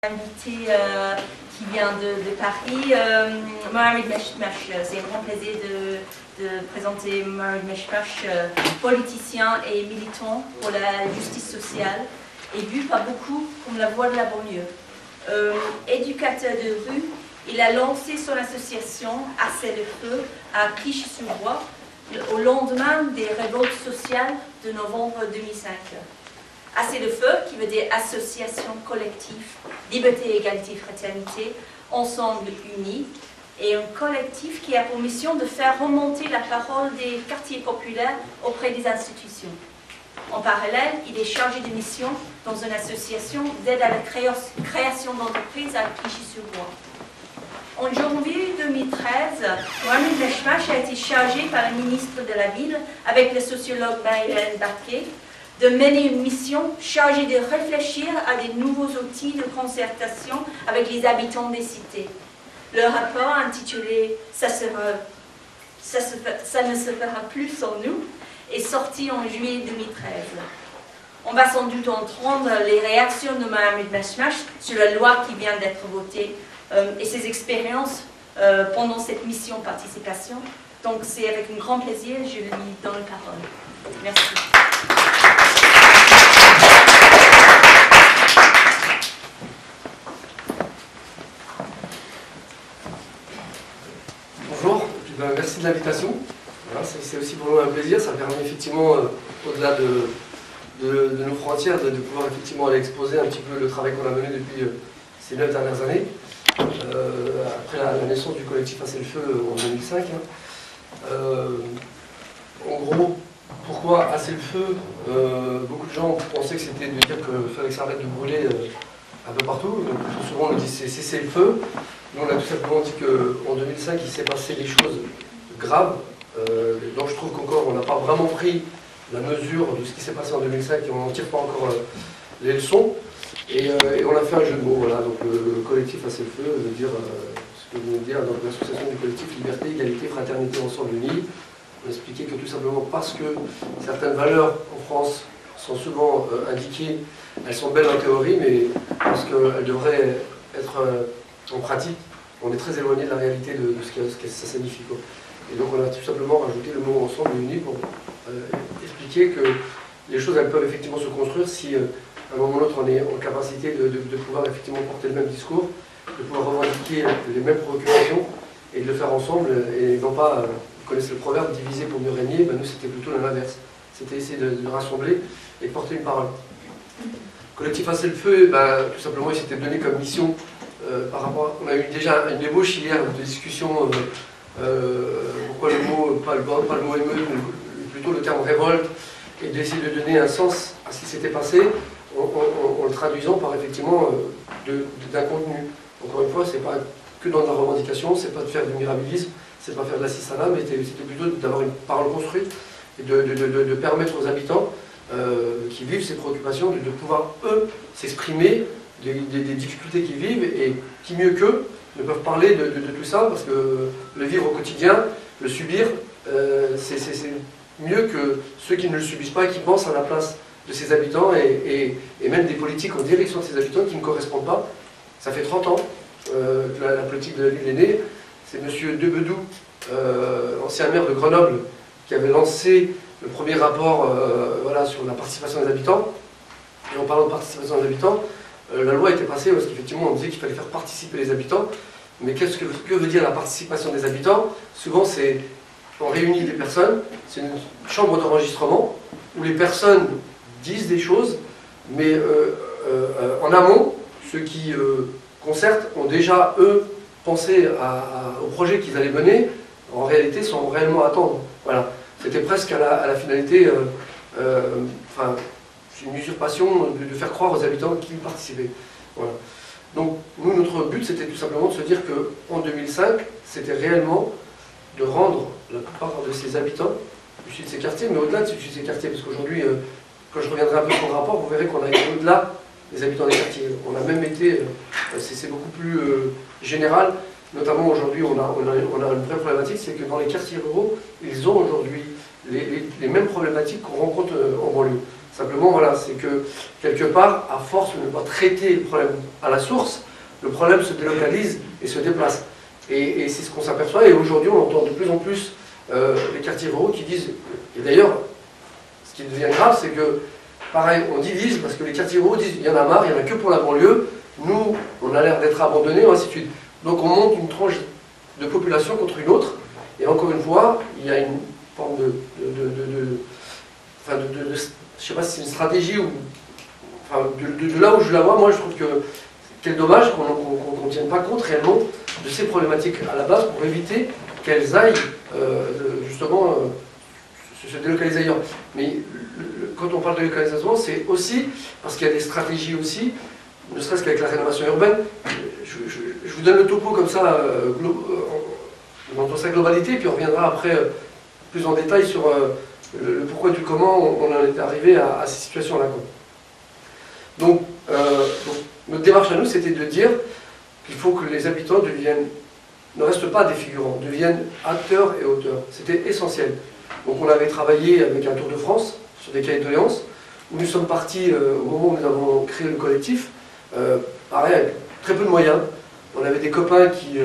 Invité qui vient de Paris, Mohamed Meshmash. C'est un grand plaisir de présenter Mohamed Meshmash, politicien et militant pour la justice sociale, et vu par beaucoup comme la voix de la banlieue. Éducateur de rue, il a lancé son association Assez le Feu à Clichy-sous-Bois au lendemain des révoltes sociales de novembre 2005. Assez le Feu, qui veut dire association collective, liberté, égalité, fraternité, ensemble unis, et un collectif qui a pour mission de faire remonter la parole des quartiers populaires auprès des institutions. En parallèle, il est chargé de mission dans une association d'aide à la création d'entreprises à Clichy-sous-Bois. En janvier 2013, Mohamed Meshmash a été chargé par le ministre de la Ville, avec le sociologue Marie-Hélène Barquet, de mener une mission chargée de réfléchir à des nouveaux outils de concertation avec les habitants des cités. Le rapport intitulé « Ça ne se fera plus sans nous » est sorti en juillet 2013. On va sans doute entendre les réactions de Mohamed Meshmash sur la loi qui vient d'être votée et ses expériences pendant cette mission participation. Donc c'est avec un grand plaisir que je lui donne la parole. Merci. Bonjour, merci de l'invitation. Voilà, c'est aussi pour nous un plaisir, ça permet effectivement, au-delà de nos frontières, de pouvoir effectivement aller exposer un petit peu le travail qu'on a mené depuis ces 9 dernières années, après la naissance du collectif Assez le Feu en 2005. En gros, pourquoi Assez le Feu? Beaucoup de gens pensaient que c'était de dire qu'il fallait que ça arrête de brûler un peu partout. Donc, souvent on nous dit c'est cesser le feu. Nous on a tout simplement dit qu'en 2005 il s'est passé des choses graves, dont je trouve qu'encore on n'a pas vraiment pris la mesure de ce qui s'est passé en 2005 et on n'en tire pas encore les leçons. Et on a fait un jeu de mots, voilà, donc le collectif Assez le Feu veut dire ce que vous venez de dire, donc l'association du collectif Liberté, Égalité, Fraternité, Ensemble Unis. On expliquait que tout simplement parce que certaines valeurs en France sont souvent indiquées, elles sont belles en théorie, mais parce qu'elles devraient être en pratique, on est très éloigné de la réalité de ce que ça signifie, quoi. Et donc on a tout simplement rajouté le mot Ensemble Unis pour expliquer que les choses elles peuvent effectivement se construire si à un moment ou l'autre on est en capacité de pouvoir effectivement porter le même discours, de pouvoir revendiquer les mêmes préoccupations et de le faire ensemble et non pas, vous connaissez le proverbe, diviser pour mieux régner, ben nous c'était plutôt l'inverse. C'était essayer de rassembler et de porter une parole. Collectif Assez le Feu, ben, tout simplement il s'était donné comme mission par rapport, on a eu déjà une ébauche hier de discussion, pourquoi le mot, pas le mot émeute, mais plutôt le terme révolte, et d'essayer de donner un sens à ce qui s'était passé en le traduisant par effectivement d'un contenu. Encore une fois, c'est pas que dans la revendication, c'est pas de faire du mirabilisme, c'est pas faire de l'assistanat, mais c'était plutôt d'avoir une parole construite et de permettre aux habitants qui vivent ces préoccupations de pouvoir, eux, s'exprimer des difficultés qu'ils vivent et qui mieux qu'eux ne peuvent parler de tout ça, parce que le vivre au quotidien, le subir, c'est mieux que ceux qui ne le subissent pas et qui pensent à la place de ces habitants et même des politiques en direction de ces habitants qui ne correspondent pas. Ça fait 30 ans que la politique de la ville est née. C'est M. Debedou, ancien maire de Grenoble, qui avait lancé le premier rapport voilà, sur la participation des habitants. Et en parlant de participation des habitants, la loi était passée parce qu'effectivement on disait qu'il fallait faire participer les habitants. Mais que veut dire la participation des habitants? Souvent c'est, on réunit des personnes, c'est une chambre d'enregistrement où les personnes disent des choses, mais en amont, ceux qui concertent ont déjà, eux, pensé au projet qu'ils allaient mener, en réalité sans réellement attendre. Voilà. C'était presque à la finalité, enfin, une usurpation de faire croire aux habitants qu'ils participaient. Voilà. Donc, nous, notre but, c'était tout simplement de se dire qu'en 2005, c'était réellement de rendre la plupart de ces habitants, issus de ces quartiers, mais au-delà de ces quartiers, parce qu'aujourd'hui, quand je reviendrai un peu sur le rapport, vous verrez qu'on a été au-delà des habitants des quartiers. On a même été, c'est beaucoup plus général, notamment aujourd'hui, on a une vraie problématique, c'est que dans les quartiers ruraux, ils ont aujourd'hui les mêmes problématiques qu'on rencontre en banlieue. Simplement, voilà, c'est que quelque part, à force de ne pas traiter le problème à la source, le problème se délocalise et se déplace. Et c'est ce qu'on s'aperçoit, et aujourd'hui on entend de plus en plus les quartiers ruraux qui disent, et d'ailleurs, ce qui devient grave, c'est que, pareil, on divise, parce que les quartiers ruraux disent, il y en a marre, il n'y en a que pour la banlieue, nous, on a l'air d'être abandonnés, et ainsi de suite. Donc on monte une tranche de population contre une autre, et encore une fois, il y a une forme je ne sais pas si c'est une stratégie, ou enfin, de là où je la vois, moi je trouve que quel dommage qu'on ne tienne pas compte réellement de ces problématiques à la base pour éviter qu'elles aillent justement se délocaliser ailleurs. Mais quand on parle de délocalisation, c'est aussi parce qu'il y a des stratégies aussi, ne serait-ce qu'avec la rénovation urbaine. Je vous donne le topo comme ça, dans sa globalité, puis on reviendra après plus en détail sur le pourquoi du comment on en est arrivé à ces situations-là. Donc, notre démarche à nous, c'était de dire qu'il faut que les habitants ne restent pas des figurants, deviennent acteurs et auteurs. C'était essentiel. Donc on avait travaillé avec un Tour de France sur des cahiers de doléances, où nous sommes partis au moment où nous avons créé le collectif, pareil, avec très peu de moyens. On avait des copains qui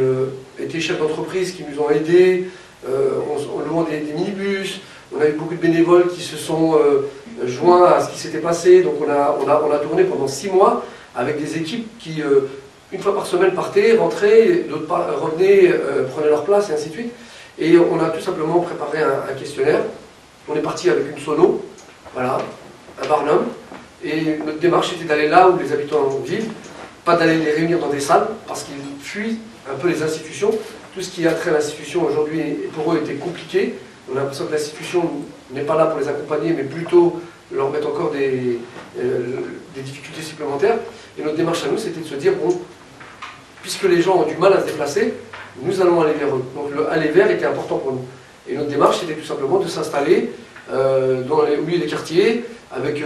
étaient chefs d'entreprise, qui nous ont aidés, en louant des minibus. On a eu beaucoup de bénévoles qui se sont joints à ce qui s'était passé. Donc on a tourné pendant 6 mois avec des équipes qui, une fois par semaine, partaient, rentraient, d'autres revenaient, prenaient leur place, et ainsi de suite. Et on a tout simplement préparé un questionnaire. On est parti avec une sono, voilà, un barnum. Et notre démarche était d'aller là où les habitants vivent, pas d'aller les réunir dans des salles, parce qu'ils fuient un peu les institutions. Tout ce qui a trait à l'institution aujourd'hui, pour eux, était compliqué. On a l'impression que l'institution n'est pas là pour les accompagner, mais plutôt leur mettre encore des difficultés supplémentaires. Et notre démarche à nous, c'était de se dire, bon, puisque les gens ont du mal à se déplacer, nous allons aller vers eux. Donc le aller vers était important pour nous. Et notre démarche, c'était tout simplement de s'installer au milieu des quartiers, avec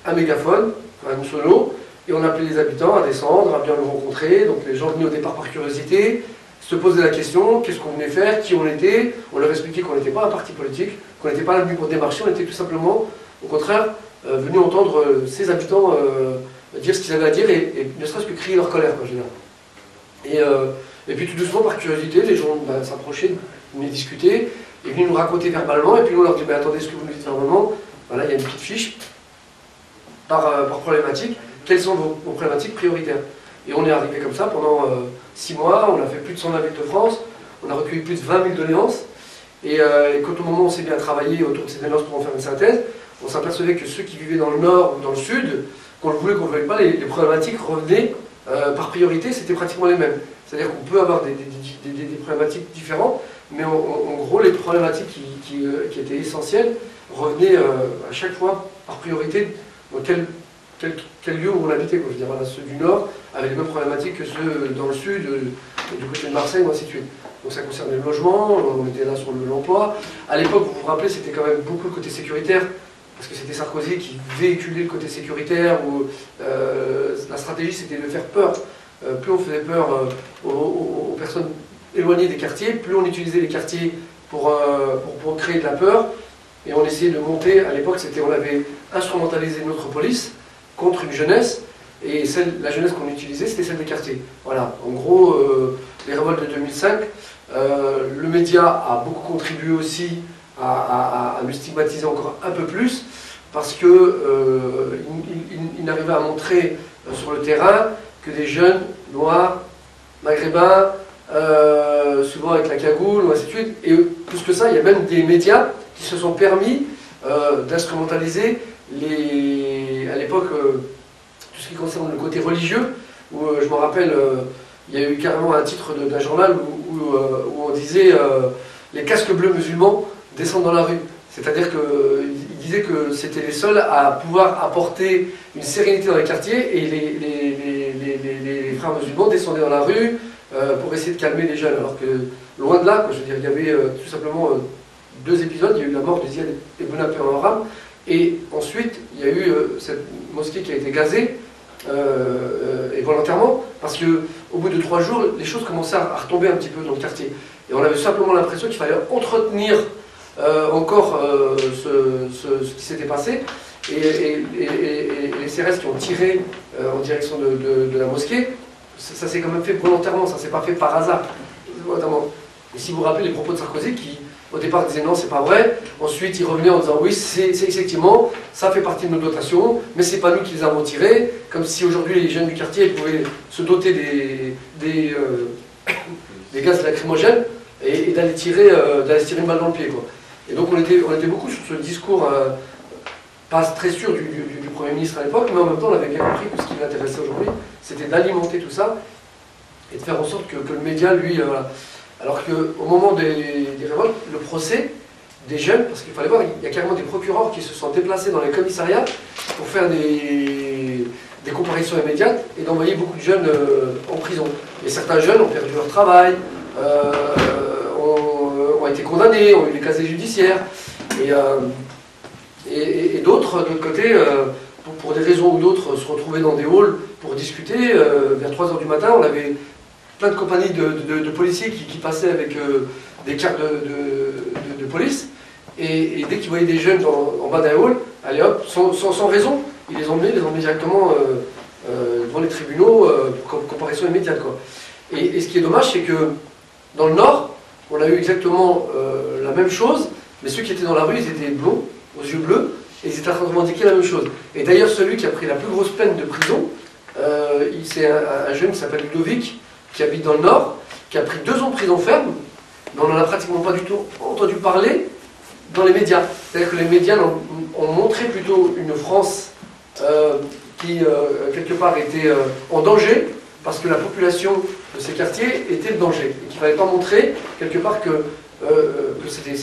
un mégaphone, un sono, et on appelait les habitants à descendre, à bien nous rencontrer. Donc les gens venaient au départ par curiosité, se posaient la question, qu'est-ce qu'on venait faire, qui on était. On leur expliquait qu'on n'était pas un parti politique, qu'on n'était pas là venu pour démarcher, on était tout simplement, au contraire, venus entendre ces habitants dire ce qu'ils avaient à dire et ne serait-ce que crier leur colère, quoi, je veux dire. Et puis tout doucement, par curiosité, les gens s'approchaient, venaient discuter, et venaient nous raconter verbalement, et puis on leur dit, mais attendez, ce que vous nous dites verbalement, voilà, il y a une petite fiche par problématique, quelles sont vos problématiques prioritaires. Et on est arrivé comme ça pendant 6 mois, on a fait plus de 120 villes de France, on a recueilli plus de 20 000 doléances, et quand au moment où on s'est bien travaillé autour de ces doléances pour en faire une synthèse, on s'apercevait que ceux qui vivaient dans le nord ou dans le sud, qu'on le voulait ou qu'on ne le voulait pas, les problématiques revenaient par priorité, c'était pratiquement les mêmes. C'est-à-dire qu'on peut avoir des problématiques différentes, mais en gros, les problématiques qui étaient essentielles revenaient à chaque fois par priorité dans quel lieu où on habitait. Je veux dire, voilà, ceux du nord avaient les mêmes problématiques que ceux dans le sud, du côté de Marseille, ou ainsi de suite. Donc ça concernait le logement, on était là sur l'emploi. À l'époque, vous vous rappelez, c'était quand même beaucoup le côté sécuritaire, parce que c'était Sarkozy qui véhiculait le côté sécuritaire, où la stratégie c'était de faire peur. Plus on faisait peur aux personnes éloignées des quartiers, plus on utilisait les quartiers pour créer de la peur. Et on essayait de monter, à l'époque on avait instrumentalisé notre police contre une jeunesse, et la jeunesse qu'on utilisait c'était celle des quartiers. Voilà, en gros, les révoltes de 2005, le média a beaucoup contribué aussi à nous stigmatiser encore un peu plus, parce qu'il n'arrivait à montrer sur le terrain que des jeunes noirs, maghrébins, souvent avec la cagoule, ou ainsi de suite. Et plus que ça, il y a même des médias qui se sont permis d'instrumentaliser à l'époque tout ce qui concerne le côté religieux, où je me rappelle, il y a eu carrément un titre d'un journal où on disait les casques bleus musulmans descendent dans la rue. C'est-à-dire qu'il disait que c'était les seuls à pouvoir apporter une sérénité dans les quartiers, et les frères musulmans descendaient dans la rue pour essayer de calmer les jeunes. Alors que loin de là, quoi, je veux dire, il y avait tout simplement 2 épisodes. Il y a eu la mort de Ziad Ibn Aram, et ensuite il y a eu cette mosquée qui a été gazée, et volontairement, parce qu'au bout de 3 jours, les choses commençaient à retomber un petit peu dans le quartier. Et on avait simplement l'impression qu'il fallait entretenir encore ce qui s'était passé. et les CRS qui ont tiré en direction de la mosquée, ça s'est quand même fait volontairement, ça s'est pas fait par hasard. Notamment. Et si vous vous rappelez les propos de Sarkozy qui, au départ, disaient non, c'est pas vrai, ensuite il revenait en disant oui, c'est effectivement, ça fait partie de nos dotations, mais c'est pas nous qui les avons tirés, comme si aujourd'hui les jeunes du quartier pouvaient se doter des gaz lacrymogènes et d'aller se tirer une balle dans le pied, quoi. Et donc on était beaucoup sur ce discours, pas très sûr du Premier ministre à l'époque, mais en même temps on avait bien compris que ce qui l'intéressait aujourd'hui, c'était d'alimenter tout ça et de faire en sorte que le média, lui, voilà. Alors qu'au moment des révoltes, le procès des jeunes, parce qu'il fallait voir, il y a carrément des procureurs qui se sont déplacés dans les commissariats pour faire des comparutions immédiates et d'envoyer beaucoup de jeunes en prison. Et certains jeunes ont perdu leur travail, ont été condamnés, ont eu des casiers judiciaires. Et d'autres, de l'autre côté, pour des raisons ou d'autres, se retrouvaient dans des halls pour discuter. Vers 3 h du matin, on avait plein de compagnies de policiers qui passaient avec des cartes de police. Et dès qu'ils voyaient des jeunes en bas d'un hall, allez hop, sans raison, ils les emmenaient directement devant les tribunaux pour comparution immédiate, quoi. Et ce qui est dommage, c'est que dans le Nord, on a eu exactement la même chose, mais ceux qui étaient dans la rue, ils étaient blonds, aux yeux bleus, et ils étaient en train de revendiquer la même chose. Et d'ailleurs, celui qui a pris la plus grosse peine de prison, c'est un jeune qui s'appelle Ludovic, qui habite dans le Nord, qui a pris 2 ans de prison ferme, mais on n'en a pratiquement pas du tout entendu parler dans les médias. C'est-à-dire que les médias ont montré plutôt une France qui, quelque part, était en danger, parce que la population de ces quartiers était le danger. Et qu'il ne fallait pas montrer, quelque part, que c'était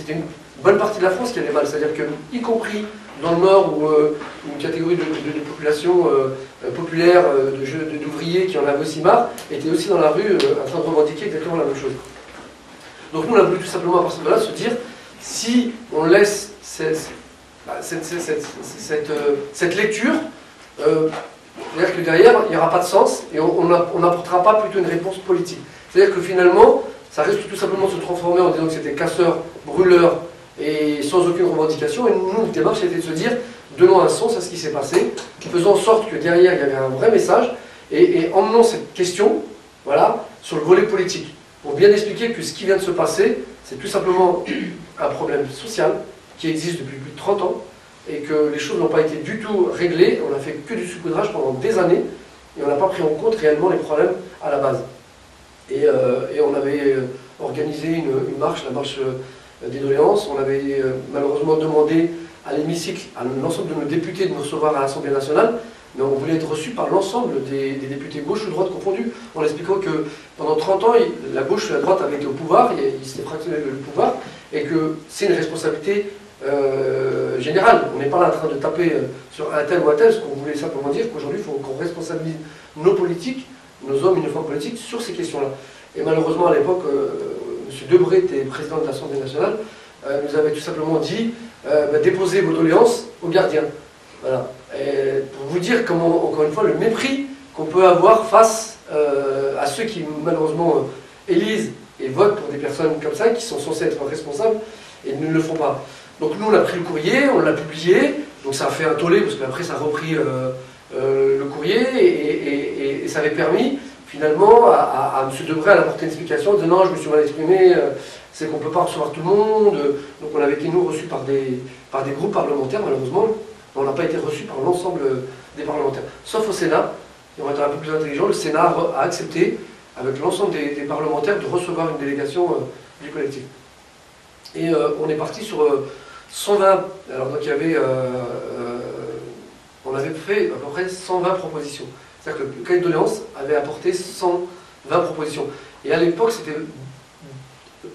une bonne partie de la France qui allait mal. C'est-à-dire que, y compris dans le Nord, où une catégorie de population populaire, d'ouvriers qui en avaient aussi marre, était aussi dans la rue en train de revendiquer exactement la même chose. Donc nous, on a voulu tout simplement, à partir de là, se dire, si on laisse cette lecture, c'est-à-dire que derrière, il n'y aura pas de sens, et on n'apportera pas plutôt une réponse politique. C'est-à-dire que finalement, ça risque tout simplement de se transformer en disant que c'était casseur, brûleur, et sans aucune revendication. Et nous, notre démarche, c'était de se dire, donnons un sens à ce qui s'est passé, faisant en sorte que derrière, il y avait un vrai message, et emmenant cette question, voilà, sur le volet politique, pour bien expliquer que ce qui vient de se passer, c'est tout simplement un problème social qui existe depuis plus de 30 ans, et que les choses n'ont pas été du tout réglées, on n'a fait que du saupoudrage pendant des années, et on n'a pas pris en compte réellement les problèmes à la base. Et on avait organisé une marche, la marche des doléances. On avait malheureusement demandé à l'hémicycle, à l'ensemble de nos députés de nous recevoir à l'Assemblée nationale, mais on voulait être reçus par l'ensemble des députés gauche ou droite confondus, en expliquant que pendant 30 ans, la gauche et la droite avaient été au pouvoir, ils s'étaient fractionnés le pouvoir, et que c'est une responsabilité générale. On n'est pas là en train de taper sur un tel ou un tel, ce qu'on voulait simplement dire qu'aujourd'hui, il faut qu'on responsabilise nos politiques, nos hommes et nos femmes politiques, sur ces questions-là. Et malheureusement, à l'époque, M. Debré était président de l'Assemblée nationale, nous avait tout simplement dit déposez vos doléances aux gardiens. Voilà. Et pour vous dire comment, encore une fois, le mépris qu'on peut avoir face à ceux qui, malheureusement, élisent et votent pour des personnes comme ça, qui sont censées être responsables, et ne le font pas. Donc nous, on a pris le courrier, on l'a publié, donc ça a fait un tollé, parce que la presse a repris le courrier, et ça avait permis, finalement, à M. Debré à apporter une explication, en disant non, je me suis mal exprimé, c'est qu'on ne peut pas recevoir tout le monde. Donc on avait été, nous, reçus par des groupes parlementaires, malheureusement, mais on n'a pas été reçus par l'ensemble des parlementaires. Sauf au Sénat, et on va être un peu plus intelligent, le Sénat a accepté, avec l'ensemble des parlementaires, de recevoir une délégation du collectif. Et on est parti sur 120, alors donc il y avait, on avait fait à peu près 120 propositions. C'est-à-dire que le cahier de doléances avait apporté 120 propositions. Et à l'époque, c'était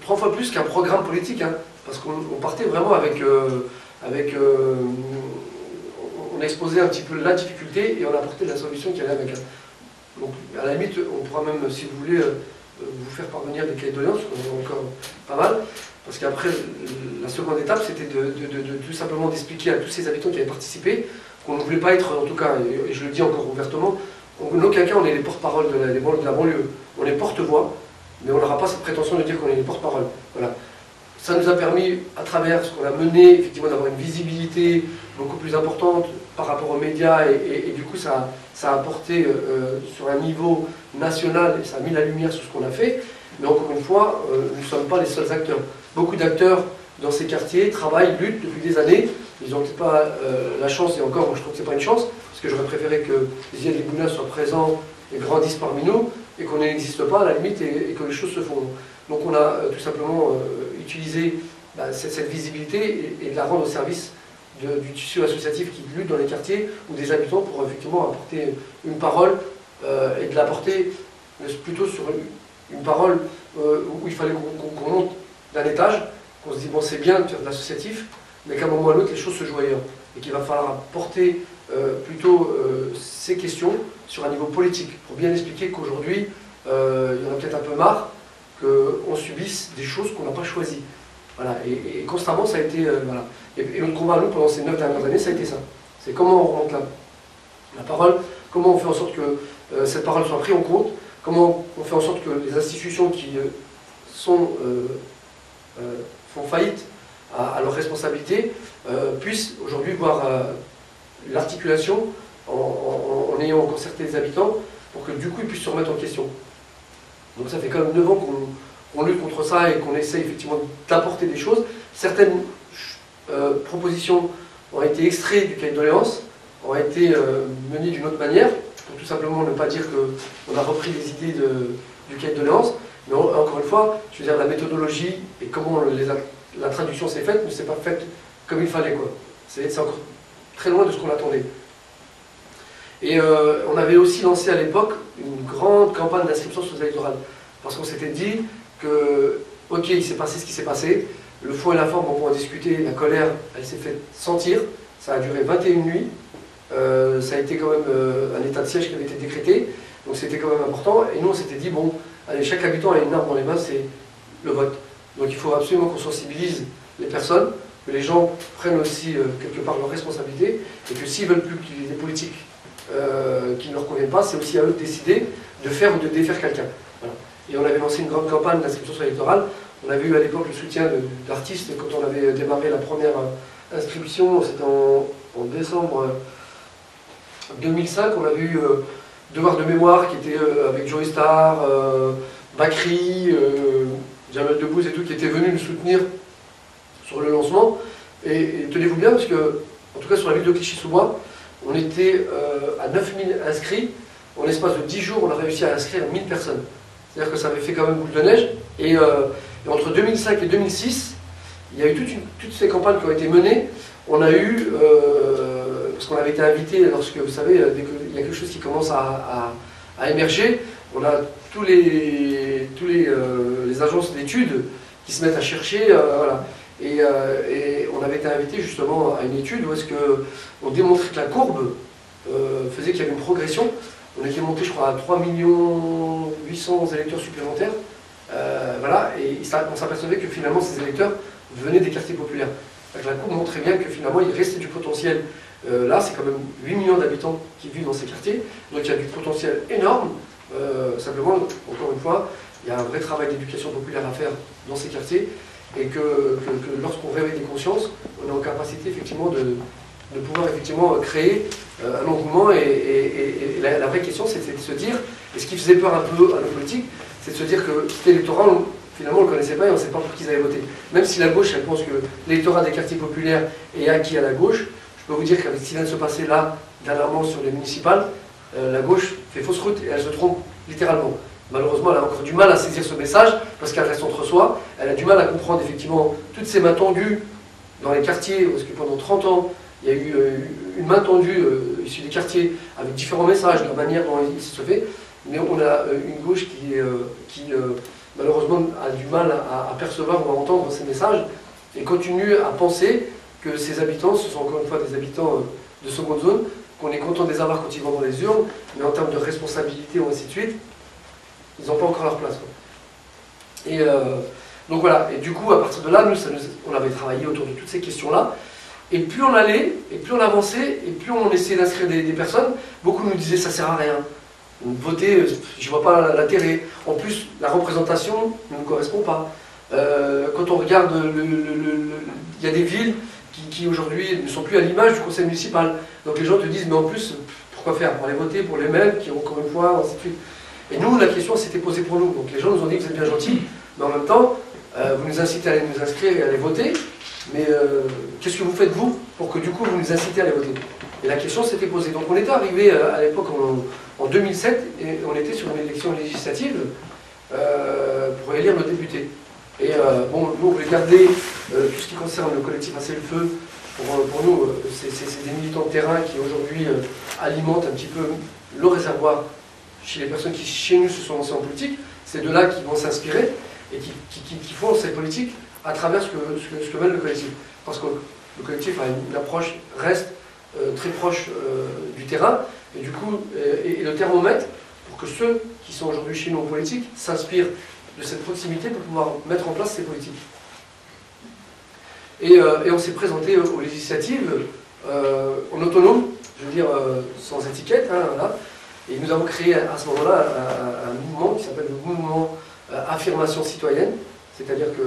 3 fois plus qu'un programme politique, hein, parce qu'on partait vraiment avec... on exposait un petit peu la difficulté et on apportait la solution qui allait avec. Donc, à la limite, on pourra même, si vous voulez, vous faire parvenir des cahiers de doléances, on en a encore pas mal. Parce qu'après, la seconde étape, c'était de tout simplement d'expliquer à tous ces habitants qui avaient participé qu'on ne voulait pas être, en tout cas, et je le dis encore ouvertement, en aucun cas on est les porte-parole de la banlieue. On est porte-voix, mais on n'aura pas cette prétention de dire qu'on est les porte-parole. Voilà. ça nous a permis, à travers ce qu'on a mené, effectivement, d'avoir une visibilité beaucoup plus importante par rapport aux médias, et du coup, ça a apporté sur un niveau national, et ça a mis la lumière sur ce qu'on a fait. Mais encore une fois, nous ne sommes pas les seuls acteurs. Beaucoup d'acteurs dans ces quartiers travaillent, luttent depuis des années. Ils n'ont peut-être pas la chance, et encore, moi, je trouve que ce n'est pas une chance, parce que j'aurais préféré que les Iyad Ligbouna soient présents et grandissent parmi nous, et qu'on n'existe pas à la limite, et que les choses se font. Donc on a tout simplement utilisé cette visibilité et de la rendre au service du tissu associatif qui lutte dans les quartiers ou des habitants pour effectivement apporter une parole et de l'apporter plutôt sur une parole où il fallait qu'on monte d'un étage, qu'on se dit bon c'est bien de faire de l'associatif, mais qu'à un moment ou à l'autre les choses se jouent ailleurs et qu'il va falloir porter plutôt ces questions sur un niveau politique pour bien expliquer qu'aujourd'hui il y en a peut-être un peu marre qu'on subisse des choses qu'on n'a pas choisies. Voilà. Et constamment, ça a été... voilà. Et notre combat, nous, pendant ces 9 dernières années, ça a été ça. C'est comment on remonte la parole, comment on fait en sorte que cette parole soit prise en compte, comment on fait en sorte que les institutions qui font faillite à leurs responsabilités puissent aujourd'hui voir l'articulation en ayant concerté les habitants pour que du coup ils puissent se remettre en question. Donc ça fait quand même 9 ans qu'on lutte contre ça et qu'on essaie effectivement d'apporter des choses. Certaines propositions ont été extraites du cahier de doléances, ont été menées d'une autre manière, pour tout simplement ne pas dire qu'on a repris les idées du cahier de doléances. Mais encore une fois, je veux dire, la méthodologie et comment la traduction s'est faite ne s'est pas faite comme il fallait, quoi. C'est encore très loin de ce qu'on attendait. Et on avait aussi lancé à l'époque une grande campagne d'inscription sur les électorales. Parce qu'on s'était dit que, ok, il s'est passé ce qui s'est passé, le fond et la forme, on pourra en discuter, la colère, elle s'est fait sentir, ça a duré 21 nuits, ça a été quand même un état de siège qui avait été décrété, donc c'était quand même important. Et nous, on s'était dit, bon, allez, chaque habitant a une arme dans les mains, c'est le vote. Donc il faut absolument qu'on sensibilise les personnes, que les gens prennent aussi quelque part leurs responsabilités, et que s'ils ne veulent plus qu'il y ait des politiques qui ne leur conviennent pas, c'est aussi à eux de décider de faire ou de défaire quelqu'un. Voilà. Et on avait lancé une grande campagne d'inscription sur l'électorale. On avait eu à l'époque le soutien d'artistes quand on avait démarré la première inscription, c'était en décembre 2005. On avait eu Devoir de mémoire qui était avec Joey Star, Bakri, Jamel Debbouze et tout, qui étaient venus nous soutenir sur le lancement. Et tenez-vous bien, parce que, en tout cas sur la ville de Clichy-sous-Bois, on était à 9000 inscrits. En l'espace de 10 jours, on a réussi à inscrire 1000 personnes. C'est-à-dire que ça avait fait quand même boule de neige. Et entre 2005 et 2006, il y a eu toutes ces campagnes qui ont été menées. On a eu, parce qu'on avait été invité, lorsque, vous savez, dès qu'il y a quelque chose qui commence à émerger, on a tous les agences d'études qui se mettent à chercher. Voilà. Et on avait été invité justement à une étude où est-ce qu'on démontrait que la courbe faisait qu'il y avait une progression. On était monté, je crois, à 3 800 000 électeurs supplémentaires. Voilà, et on s'apercevait que finalement ces électeurs venaient des quartiers populaires. Donc, la courbe montrait bien que finalement il restait du potentiel. Là, c'est quand même 8 millions d'habitants qui vivent dans ces quartiers, donc il y a du potentiel énorme. Simplement, encore une fois, il y a un vrai travail d'éducation populaire à faire dans ces quartiers, et que lorsqu'on réveille des consciences, on est en capacité effectivement de pouvoir effectivement créer un engouement. Et la vraie question, c'était de se dire, et ce qui faisait peur un peu à nos politiques, c'est de se dire que cet électorat, finalement, on ne le connaissait pas et on ne sait pas pour qui ils avaient voté. Même si la gauche, elle pense que l'électorat des quartiers populaires est acquis à la gauche, je peux vous dire qu'avec ce qui vient de se passer là, dernièrement sur les municipales, la gauche fait fausse route et elle se trompe littéralement. Malheureusement, elle a encore du mal à saisir ce message parce qu'elle reste entre soi. Elle a du mal à comprendre effectivement toutes ces mains tendues dans les quartiers, parce que pendant 30 ans, il y a eu une main tendue issue des quartiers avec différents messages, de la manière dont il se fait. Mais on a une gauche qui malheureusement a du mal à percevoir ou à entendre ces messages et continue à penser que ces habitants, ce sont encore une fois des habitants de seconde zone, qu'on est content de les avoir quand ils vont dans les urnes, mais en termes de responsabilité ou ainsi de suite, ils n'ont pas encore leur place, quoi. Et donc voilà, et du coup à partir de là, on avait travaillé autour de toutes ces questions-là, et plus on allait, et plus on avançait, et plus on essayait d'inscrire des personnes, beaucoup nous disaient ça sert à rien. Voter, je ne vois pas l'intérêt. En plus, la représentation ne nous correspond pas. Quand on regarde, il y a des villes qui aujourd'hui ne sont plus à l'image du conseil municipal. Donc les gens te disent, mais en plus, pourquoi faire? Pour aller voter pour les mêmes qui, encore une fois, ainsi de suite. Et nous, la question s'était posée pour nous. Donc les gens nous ont dit, vous êtes bien gentils, mais en même temps, vous nous incitez à aller nous inscrire et à aller voter, mais qu'est-ce que vous faites vous pour que du coup vous nous incitez à aller voter? Et la question s'était posée. Donc on était arrivé à l'époque en 2007 et on était sur une élection législative pour élire nos députés. Et bon, nous on voulait garder tout ce qui concerne le collectif Assez le Feu. Pour nous, c'est des militants de terrain qui aujourd'hui alimentent un petit peu le réservoir chez les personnes qui chez nous se sont lancées en politique. C'est de là qu'ils vont s'inspirer et qui font cette politique à travers ce que mène le collectif. Parce que le collectif a une approche, reste très proche du terrain, et du coup, et le thermomètre pour que ceux qui sont aujourd'hui chez nous en politique s'inspirent de cette proximité pour pouvoir mettre en place ces politiques. Et on s'est présenté aux législatives en autonome, je veux dire sans étiquette, hein, voilà. Et nous avons créé à ce moment-là un mouvement qui s'appelle le mouvement Affirmation Citoyenne, c'est-à-dire que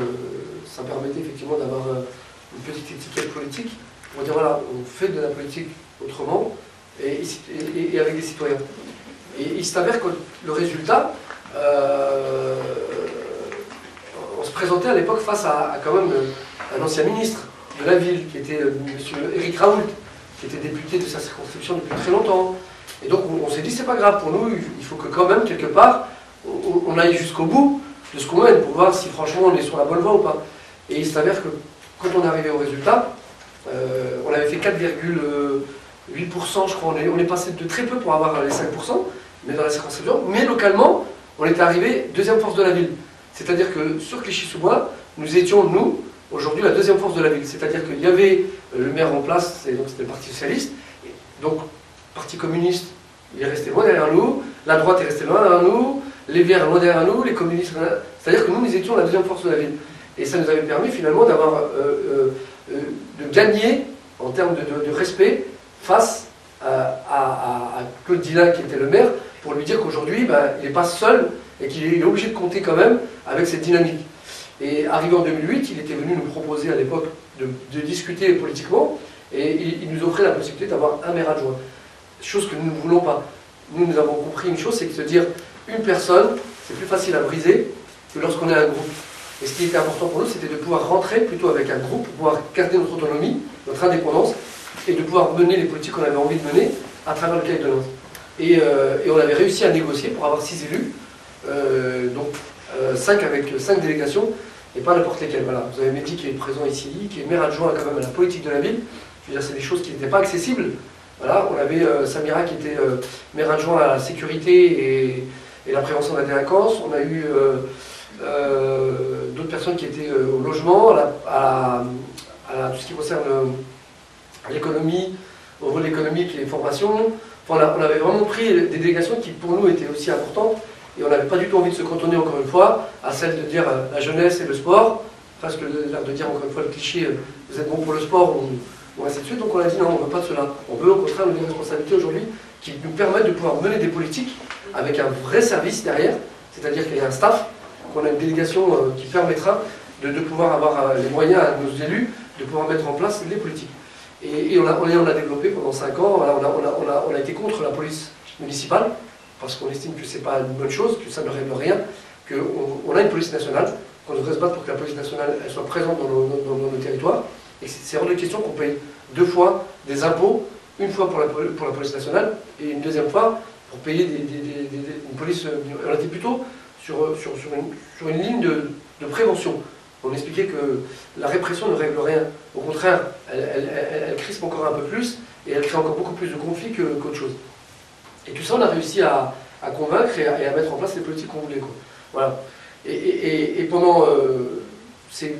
ça permettait effectivement d'avoir une petite étiquette politique pour dire voilà, on fait de la politique autrement et avec des citoyens. Et il s'avère que le résultat, on se présentait à l'époque face à quand même un ancien ministre de la ville, qui était M. Éric Raoult, qui était député de sa circonscription depuis très longtemps. Et donc on s'est dit, c'est pas grave pour nous, il faut que quand même, quelque part, on aille jusqu'au bout de ce qu'on mène, pour voir si franchement on est sur la bonne voie ou pas. Et il s'avère que quand on est arrivé au résultat, on avait fait 4,8%, je crois, on est passé de très peu pour avoir les 5%, mais dans la circonscription, mais localement, on était arrivé deuxième force de la ville. C'est-à-dire que sur Clichy-sous-Bois, nous étions, nous, aujourd'hui, la deuxième force de la ville. C'est-à-dire qu'il y avait le maire en place, donc c'était le Parti Socialiste, donc le Parti Communiste, il est resté loin derrière nous, la droite est restée loin derrière nous, les Verts loin derrière nous, les communistes, c'est-à-dire que nous étions la deuxième force de la ville. Et ça nous avait permis finalement d'avoir, de gagner en termes de respect face à Claude Dillin qui était le maire, pour lui dire qu'aujourd'hui ben, il n'est pas seul et qu'il est obligé de compter quand même avec cette dynamique. Et arrivé en 2008, il était venu nous proposer à l'époque de discuter politiquement et il nous offrait la possibilité d'avoir un maire adjoint. Chose que nous ne voulons pas. Nous avons compris une chose, c'est que se dire une personne, c'est plus facile à briser que lorsqu'on est un groupe. Et ce qui était important pour nous, c'était de pouvoir rentrer plutôt avec un groupe, pour pouvoir garder notre autonomie, notre indépendance, et de pouvoir mener les politiques qu'on avait envie de mener à travers le cahier de Lens. Et on avait réussi à négocier pour avoir 6 élus, donc 5 avec 5 délégations, et pas n'importe lesquelles. Voilà. Vous avez Mehdi qui est présent ici, qui est maire adjoint quand même à la politique de la ville. Je veux dire, c'est des choses qui n'étaient pas accessibles. Voilà. On avait Samira qui était maire adjoint à la sécurité et la prévention de la délinquance. On a eu d'autres personnes qui étaient au logement, à tout ce qui concerne l'économie, au rôle économique et les formations. Enfin, on avait vraiment pris des délégations qui pour nous étaient aussi importantes et on n'avait pas du tout envie de se cantonner encore une fois à celle de dire la jeunesse et le sport, presque l'air de dire encore une fois le cliché vous êtes bon pour le sport ou ainsi de suite. Donc on a dit non, on ne veut pas de cela. On veut au contraire des responsabilités aujourd'hui qui nous permettent de pouvoir mener des politiques avec un vrai service derrière, c'est-à-dire qu'il y a un staff, qu'on a une délégation qui permettra de pouvoir avoir les moyens à nos élus de pouvoir mettre en place les politiques. Et on a développé pendant 5 ans, on a été contre la police municipale, parce qu'on estime que ce n'est pas une bonne chose, que ça ne règle rien, qu'on a une police nationale, qu'on devrait se battre pour que la police nationale elle soit présente dans nos territoires, et c'est hors de question qu'on paye 2 fois des impôts, une fois pour la police nationale, et une deuxième fois pour payer une police. On était plutôt sur une ligne de prévention. On expliquait que la répression ne règle rien. Au contraire, elle crispe encore un peu plus et elle crée encore beaucoup plus de conflits qu'autre chose. Et tout ça, on a réussi à convaincre et à mettre en place les politiques qu'on voulait. Quoi. Voilà. Et pendant ces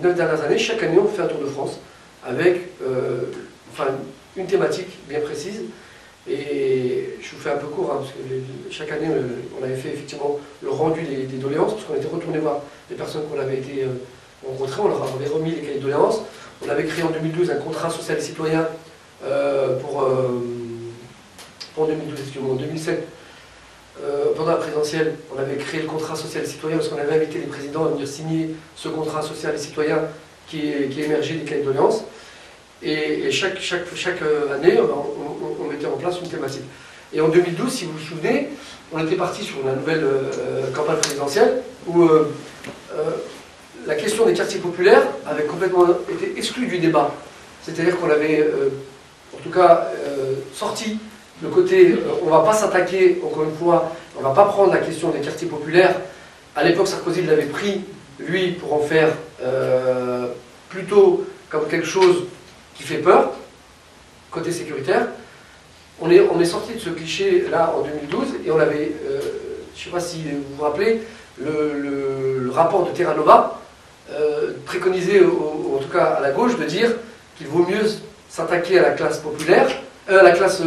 9 dernières années, chaque année, on fait un tour de France avec une thématique bien précise. Et je vous fais un peu court, hein, parce que chaque année, on avait fait effectivement le rendu des doléances, parce qu'on était retourné voir les personnes qu'on avait été rencontrées, on leur avait remis les cahiers de doléances. On avait créé en 2012 un contrat social et citoyen en 2012, excusez-moi, en 2007. pendant la présidentielle, on avait créé le contrat social et citoyen parce qu'on avait invité les présidents à venir signer ce contrat social et citoyen qui émergeait des cahiers de doléances. Et chaque année, on mettait en place une thématique. Et en 2012, si vous vous souvenez, on était parti sur la nouvelle campagne présidentielle où la question des quartiers populaires avait complètement été exclue du débat. C'est-à-dire qu'on avait, en tout cas, sorti le côté on ne va pas s'attaquer, encore une fois, on ne va pas prendre la question des quartiers populaires. À l'époque, Sarkozy l'avait pris, lui, pour en faire plutôt comme quelque chose qui fait peur, côté sécuritaire. On est sorti de ce cliché-là en 2012 et on avait, je ne sais pas si vous vous rappelez, le rapport de Terra Nova préconisait, en tout cas à la gauche, de dire qu'il vaut mieux s'attaquer à la classe populaire, à la classe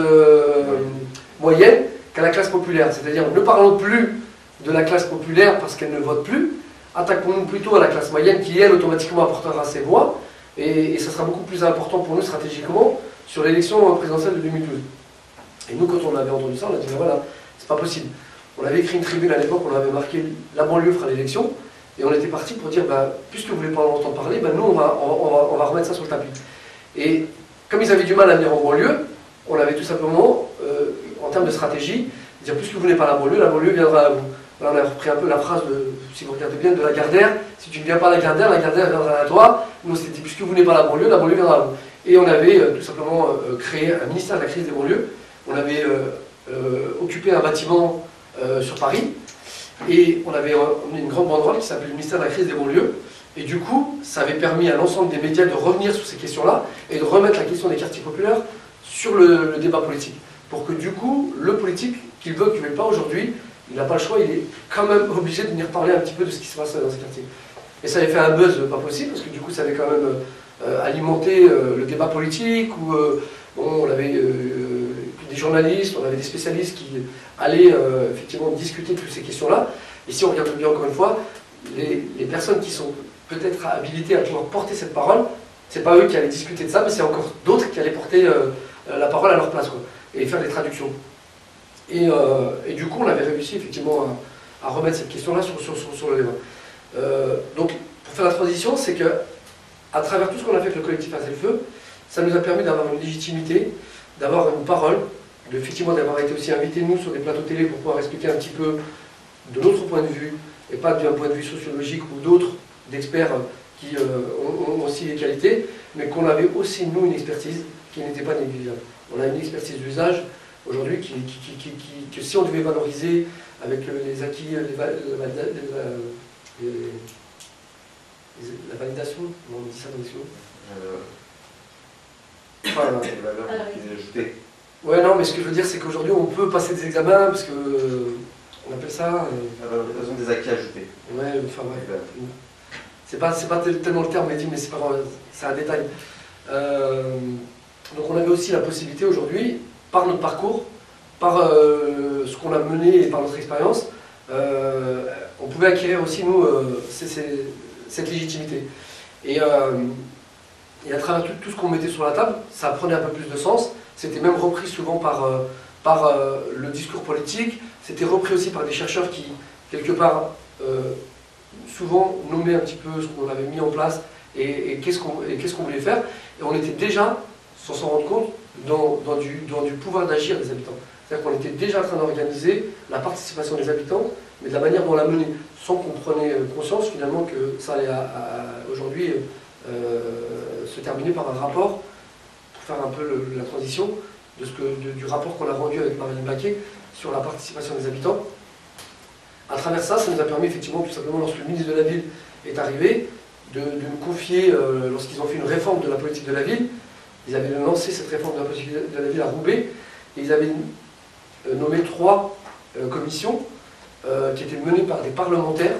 moyenne qu'à la classe populaire. C'est-à-dire, ne parlons plus de la classe populaire parce qu'elle ne vote plus, attaquons-nous plutôt à la classe moyenne qui, elle, automatiquement apportera ses voix, et ça sera beaucoup plus important pour nous stratégiquement sur l'élection présidentielle de 2012. Et nous, quand on avait entendu ça, on a dit, voilà, c'est pas possible. On avait écrit une tribune à l'époque, on avait marqué la banlieue fera l'élection, et on était parti pour dire, puisque vous voulez pas en entendre parler, nous, on va remettre ça sur le tapis. Et comme ils avaient du mal à venir en banlieue, on avait tout simplement, en termes de stratégie, dire, puisque vous n'êtes pas à la banlieue viendra à vous. Voilà, on a repris un peu la phrase, si vous regardez bien, de Lagardère. Si tu ne viens pas à Lagardère viendra à toi. Nous, c'était, puisque vous n'êtes pas à la banlieue viendra à vous. Et on avait tout simplement créé un ministère de la crise des banlieues. On avait occupé un bâtiment sur Paris. Et on avait emmené une grande banderole qui s'appelait le ministère de la crise des banlieues. Et du coup, ça avait permis à l'ensemble des médias de revenir sur ces questions-là et de remettre la question des quartiers populaires sur le débat politique. Pour que du coup, le politique, qu'il veut ou qu'il ne veuille pas aujourd'hui, il n'a pas le choix, il est quand même obligé de venir parler un petit peu de ce qui se passe dans ces quartiers. Et ça avait fait un buzz pas possible, parce que du coup, ça avait quand même alimenté le débat politique, où on avait des journalistes, on avait des spécialistes qui allaient effectivement discuter de toutes ces questions-là. Et si on regarde bien encore une fois, les personnes qui sont peut-être habilitées à pouvoir porter cette parole, c'est pas eux qui allaient discuter de ça, mais c'est encore d'autres qui allaient porter la parole à leur place, quoi, et faire des traductions. Et du coup, on avait réussi effectivement à remettre cette question-là sur le débat. Donc, pour faire la transition, c'est que à travers tout ce qu'on a fait avec le collectif Assez le Feu, ça nous a permis d'avoir une légitimité, d'avoir une parole, effectivement d'avoir été aussi invités, nous, sur des plateaux télé pour pouvoir expliquer un petit peu de notre point de vue, et pas d'un point de vue sociologique ou d'autres, d'experts qui ont aussi des qualités, mais qu'on avait aussi, nous, une expertise qui n'était pas négligeable. On a une expertise d'usage aujourd'hui que si on devait valoriser avec les acquis, la validation, comment on dit ça dans les valeur qui est ajoutée. Ouais, non, mais ce que je veux dire, c'est qu'aujourd'hui, on peut passer des examens, parce que on appelle ça... La valorisation des acquis ajoutés. Ouais, enfin, ouais. C'est pas tellement le terme, mais c'est pas grave, c'est un détail. Donc on avait aussi la possibilité aujourd'hui, par notre parcours, par ce qu'on a mené et par notre expérience, on pouvait acquérir aussi, nous, cette légitimité. Et à travers tout ce qu'on mettait sur la table, ça prenait un peu plus de sens. C'était même repris souvent par le discours politique. C'était repris aussi par des chercheurs qui, quelque part, souvent nommaient un petit peu ce qu'on avait mis en place et qu'est-ce qu'on voulait faire. Et on était déjà, sans s'en rendre compte, dans du pouvoir d'agir des habitants. C'est-à-dire qu'on était déjà en train d'organiser la participation des habitants, mais de la manière dont on l'a menée, sans qu'on prenait conscience finalement que ça allait aujourd'hui se terminer par un rapport, pour faire un peu la transition du rapport qu'on a rendu avec Marlène Baquet sur la participation des habitants. À travers ça, ça nous a permis effectivement, tout simplement, lorsque le ministre de la Ville est arrivé, de nous confier, lorsqu'ils ont fait une réforme de la politique de la ville, ils avaient lancé cette réforme de la politique de la ville à Roubaix, et ils avaient nommé 3 commissions qui étaient menées par des parlementaires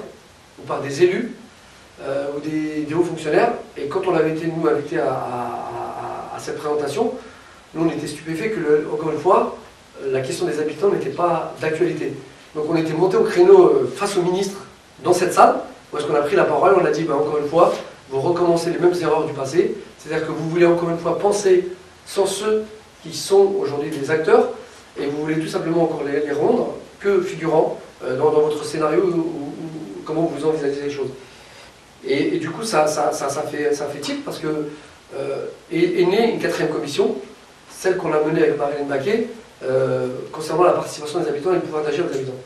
ou par des élus ou des hauts fonctionnaires. Et quand on avait été, nous, invités à cette présentation, nous, on était stupéfaits que, encore une fois, la question des habitants n'était pas d'actualité. Donc on était monté au créneau face au ministre dans cette salle, où est-ce qu'on a pris la parole, on a dit, encore une fois, vous recommencez les mêmes erreurs du passé, c'est-à-dire que vous voulez encore une fois penser sans ceux qui sont aujourd'hui des acteurs, et vous voulez tout simplement encore les rendre que figurant dans votre scénario ou comment vous envisagez les choses. Et du coup, ça fait tilt parce que est née une 4e commission, celle qu'on a menée avec Marie-Hélène Baquet, concernant la participation des habitants et le pouvoir d'agir des habitants.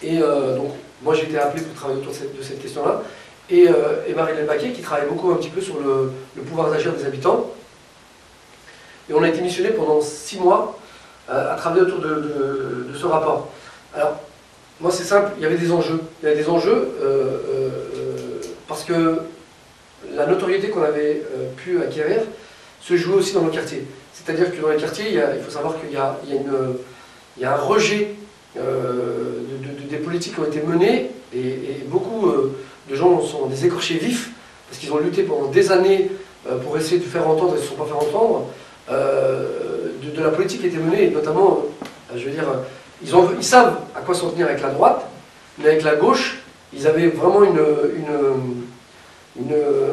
Et donc, moi j'ai été appelé pour travailler autour de cette question-là, et Marie-Hélène Baquet qui travaille beaucoup un petit peu sur le pouvoir d'agir des habitants. Et on a été missionné pendant 6 mois à travailler autour de ce rapport. Alors, moi c'est simple, il y avait des enjeux. Il y avait des enjeux parce que la notoriété qu'on avait pu acquérir se jouait aussi dans nos quartiers. C'est-à-dire que dans les quartiers, il faut savoir qu'il y a un rejet des politiques qui ont été menées, et beaucoup de gens sont des écorchés vifs, parce qu'ils ont lutté pendant des années pour essayer de faire entendre et ne se sont pas fait entendre, de la politique qui a été menée, et notamment, je veux dire, ils savent à quoi s'en tenir avec la droite, mais avec la gauche, ils avaient vraiment un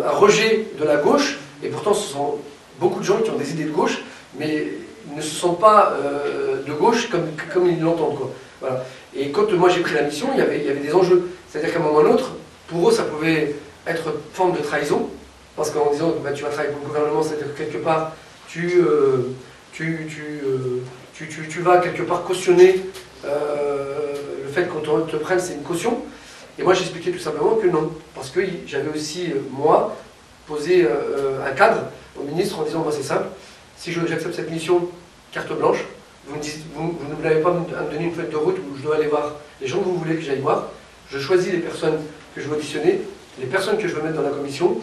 rejet de la gauche, et pourtant ce sont beaucoup de gens qui ont des idées de gauche, mais ils ne se sentent pas de gauche comme ils l'entendent, quoi. Voilà. Et quand moi j'ai pris la mission, il y avait des enjeux. C'est-à-dire qu'à un moment ou à un autre, pour eux ça pouvait être une forme de trahison, parce qu'en disant bah, tu vas travailler pour le gouvernement, c'est-à-dire que quelque part tu vas quelque part cautionner le fait qu'on te prenne, c'est une caution. Et moi j'expliquais tout simplement que non, parce que j'avais aussi, moi, posé un cadre au ministre en disant moi c'est simple, si j'accepte cette mission, carte blanche, vous ne voulez pas me donner une feuille de route où je dois aller voir les gens que vous voulez que j'aille voir, je choisis les personnes que je veux auditionner, les personnes que je veux mettre dans la commission,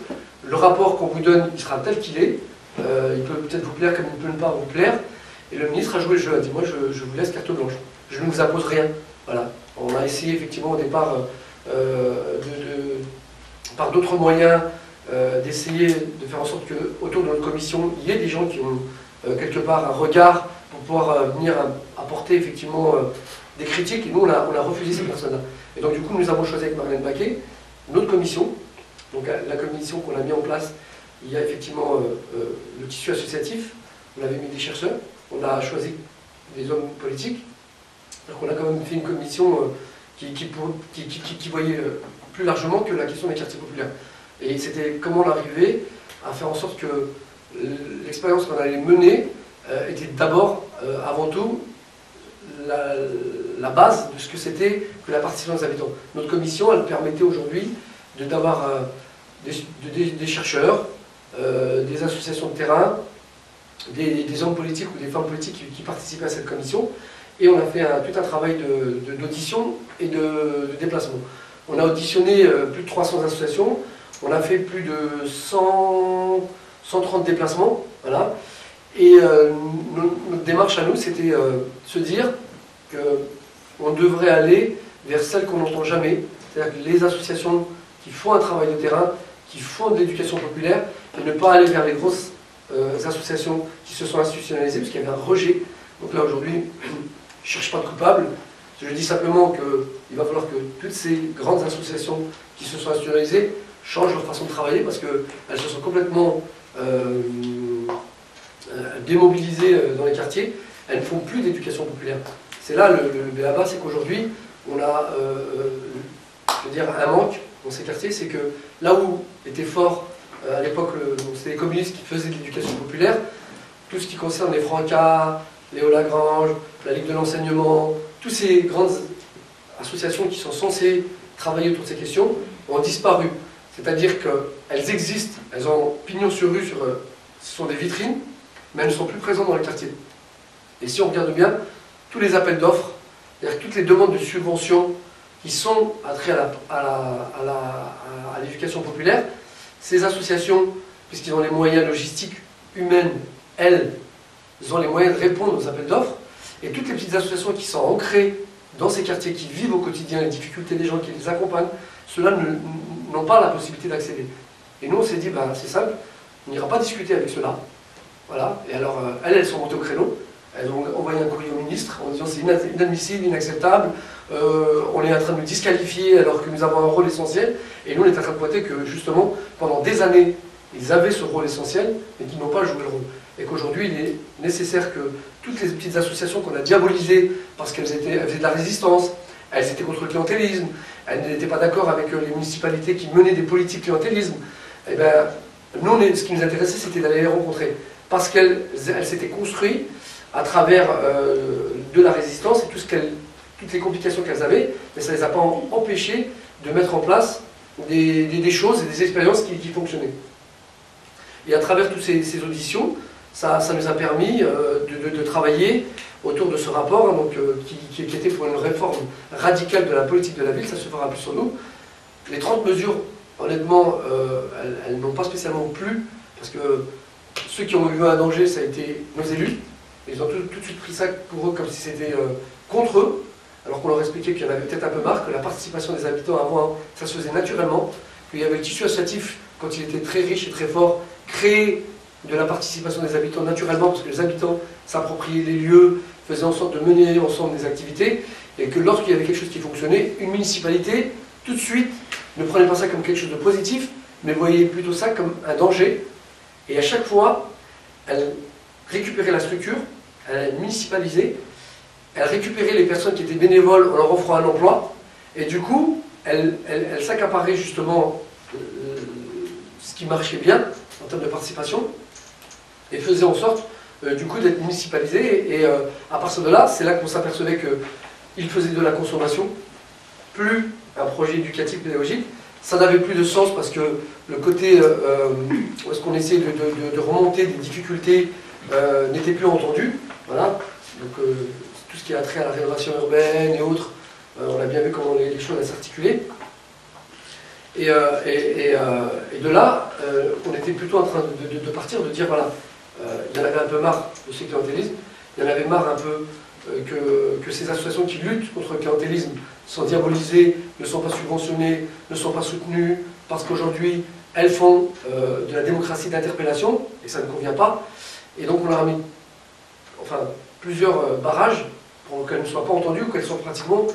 le rapport qu'on vous donne, il sera tel qu'il est, il peut peut-être vous plaire comme il ne peut ne pas vous plaire, et le ministre a joué le jeu, a dit moi je vous laisse carte blanche, je ne vous impose rien. Voilà. On a essayé effectivement au départ, par d'autres moyens, d'essayer de faire en sorte qu'autour de notre commission, il y ait des gens qui ont quelque part un regard pour pouvoir venir apporter effectivement des critiques, et nous on a refusé ces personnes-là. Et donc du coup nous avons choisi avec Marie-Hélène Baquet notre commission, donc la commission qu'on a mis en place, il y a effectivement le tissu associatif, on avait mis des chercheurs, on a choisi des hommes politiques, donc on a quand même fait une commission qui voyait plus largement que la question des quartiers populaires. Et c'était comment l'arriver à faire en sorte que l'expérience qu'on allait mener était d'abord, avant tout, la base de ce que c'était que la participation des habitants. Notre commission, elle permettait aujourd'hui d'avoir des chercheurs, des associations de terrain, des hommes politiques ou des femmes politiques qui participaient à cette commission. Et on a fait tout un travail d'audition et de déplacement. On a auditionné plus de 300 associations, on a fait plus de 130 déplacements, voilà. Et notre démarche à nous, c'était se dire qu'on devrait aller vers celles qu'on n'entend jamais, c'est-à-dire que les associations qui font un travail de terrain, qui font de l'éducation populaire, et ne pas aller vers les grosses associations qui se sont institutionnalisées, parce qu'il y avait un rejet. Donc là, aujourd'hui, je ne cherche pas de coupable, je dis simplement qu'il va falloir que toutes ces grandes associations qui se sont institutionnalisées changent leur façon de travailler, parce qu'elles se sont complètement démobilisées dans les quartiers, elles ne font plus d'éducation populaire. C'est là le b.a.-ba, c'est qu'aujourd'hui, on a je veux dire, un manque dans ces quartiers, c'est que là où était fort à l'époque, c'était les communistes qui faisaient de l'éducation populaire, tout ce qui concerne les Francas, Léo Lagrange, la Ligue de l'enseignement, toutes ces grandes associations qui sont censées travailler autour de ces questions ont disparu. C'est-à-dire qu'elles existent, elles ont pignon sur rue, ce sont des vitrines, mais elles ne sont plus présentes dans les quartiers. Et si on regarde bien, tous les appels d'offres, c'est-à-dire toutes les demandes de subventions qui sont attrées à l'éducation populaire, ces associations, puisqu'ils ont les moyens logistiques, humaines, elles ont les moyens de répondre aux appels d'offres, et toutes les petites associations qui sont ancrées dans ces quartiers, qui vivent au quotidien les difficultés des gens, qui les accompagnent, ceux-là n'ont pas la possibilité d'accéder. Et nous on s'est dit, ben, c'est simple, on n'ira pas discuter avec ceux-là. Voilà. Et alors elles sont montées au créneau, elles ont envoyé un courrier au ministre en disant c'est inadmissible, inacceptable, on est en train de nous disqualifier alors que nous avons un rôle essentiel. Et nous on est en train de pointer que justement pendant des années ils avaient ce rôle essentiel mais qu'ils n'ont pas joué le rôle. et qu'aujourd'hui il est nécessaire que toutes les petites associations qu'on a diabolisées parce qu'elles faisaient de la résistance, elles étaient contre le clientélisme, elles n'étaient pas d'accord avec les municipalités qui menaient des politiques clientélisme, et bien, nous, ce qui nous intéressait, c'était d'aller les rencontrer. Parce qu'elles s'étaient construites à travers de la résistance et toutes les complications qu'elles avaient, mais ça ne les a pas empêchées de mettre en place des choses et des expériences qui fonctionnaient. Et à travers toutes ces auditions, ça nous a permis de travailler autour de ce rapport donc, qui était pour une réforme radicale de la politique de la ville, ça se fera plus sur nous. Les 30 mesures, honnêtement, elles n'ont pas spécialement plu, parce que ceux qui ont eu un danger, ça a été nos élus. Ils ont tout de suite pris ça pour eux comme si c'était contre eux, alors qu'on leur expliquait qu'il y en avait peut-être un peu marre, que la participation des habitants avant, ça se faisait naturellement, qu'il y avait le tissu associatif, quand il était très riche et très fort, créer de la participation des habitants naturellement, parce que les habitants s'appropriaient les lieux, faisaient en sorte de mener ensemble des activités, et que lorsqu'il y avait quelque chose qui fonctionnait, une municipalité, tout de suite, ne prenait pas ça comme quelque chose de positif, mais voyait plutôt ça comme un danger. Et à chaque fois, elle récupérait la structure, elle municipalisait, elle récupérait les personnes qui étaient bénévoles en leur offrant un emploi, et du coup, elle s'accaparait justement ce qui marchait bien en termes de participation, et faisait en sorte du coup d'être municipalisée. Et à partir de là, c'est là qu'on s'apercevait qu'il faisait de la consommation, plus un projet éducatif pédagogique. Ça n'avait plus de sens parce que le côté où est-ce qu'on essayait de remonter des difficultés n'était plus entendu. Voilà. Donc tout ce qui a trait à la rénovation urbaine et autres, on a bien vu comment les choses s'articulaient. Et de là, on était plutôt en train de partir, de dire voilà, il y en avait un peu marre de ce clientélisme, il y en avait marre un peu que ces associations qui luttent contre le clientélisme sont diabolisées, ne sont pas subventionnées, ne sont pas soutenues, parce qu'aujourd'hui, elles font de la démocratie d'interpellation, et ça ne convient pas. Et donc on leur a mis plusieurs barrages pour qu'elles ne soient pas entendues, ou qu'elles soient pratiquement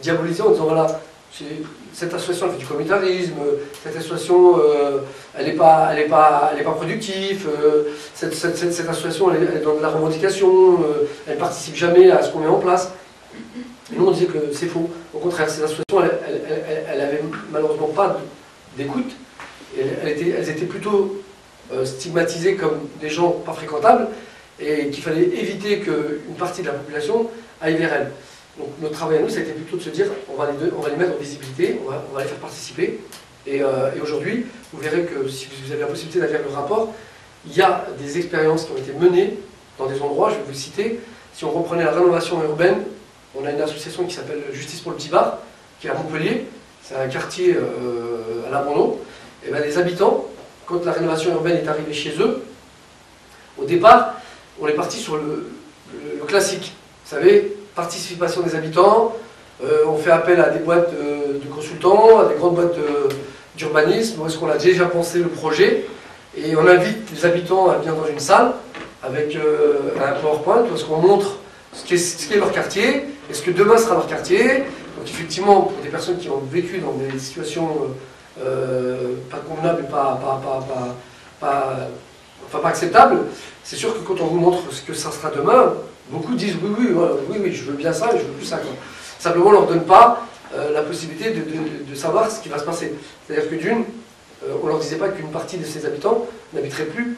diabolisées en disant voilà, cette association elle fait du communautarisme, cette association elle n'est pas productive, cette association elle est dans de la revendication, elle ne participe jamais à ce qu'on met en place. Et nous on disait que c'est faux. Au contraire, ces associations elles n'avaient malheureusement pas d'écoute, elles étaient plutôt stigmatisées comme des gens pas fréquentables et qu'il fallait éviter qu'une partie de la population aille vers elles. Donc notre travail à nous, ça a été plutôt de se dire, on va les mettre en visibilité, on va les faire participer. Et aujourd'hui, vous verrez que si vous avez la possibilité d'aller vers le rapport, il y a des expériences qui ont été menées dans des endroits, je vais vous le citer. Si on reprenait la rénovation urbaine, on a une association qui s'appelle Justice pour le Petit Bar, qui est à Montpellier, c'est un quartier à l'abandon. Et bien les habitants, quand la rénovation urbaine est arrivée chez eux, au départ, on est parti sur le classique. Vous savez, participation des habitants, on fait appel à des boîtes de consultants, à des grandes boîtes d'urbanisme, où est-ce qu'on a déjà pensé le projet, et on invite les habitants à venir dans une salle avec un PowerPoint, où est-ce qu'on montre ce qu'est leur quartier, et ce que demain sera leur quartier. Donc effectivement, pour des personnes qui ont vécu dans des situations pas convenables et pas acceptables, c'est sûr que quand on vous montre ce que ça sera demain, beaucoup disent oui, je veux bien ça et je veux plus ça. Quoi. Simplement, on ne leur donne pas la possibilité de savoir ce qui va se passer. C'est-à-dire que d'une, on ne leur disait pas qu'une partie de ces habitants n'habiterait plus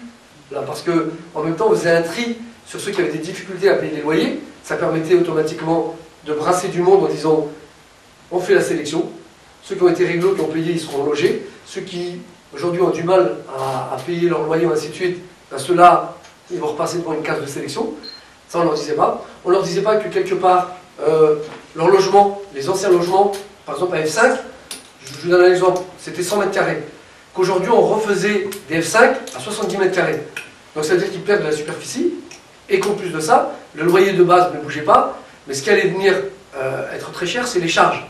là, parce qu'en même temps, on faisait un tri sur ceux qui avaient des difficultés à payer les loyers. Ça permettait automatiquement de brasser du monde en disant on fait la sélection. Ceux qui ont été réglo, qui ont payé, ils seront logés. Ceux qui, aujourd'hui, ont du mal à payer leur loyer, ainsi de suite, ben ceux-là, ils vont repasser devant une case de sélection. Ça, on ne leur disait pas. On ne leur disait pas que quelque part, leur logement, les anciens logements, par exemple à F5, je vous donne un exemple, c'était 100 mètres carrés. Qu'aujourd'hui, on refaisait des F5 à 70 mètres carrés. Donc ça veut dire qu'ils perdent de la superficie, et qu'en plus de ça, le loyer de base ne bougeait pas, mais ce qui allait venir être très cher, c'est les charges.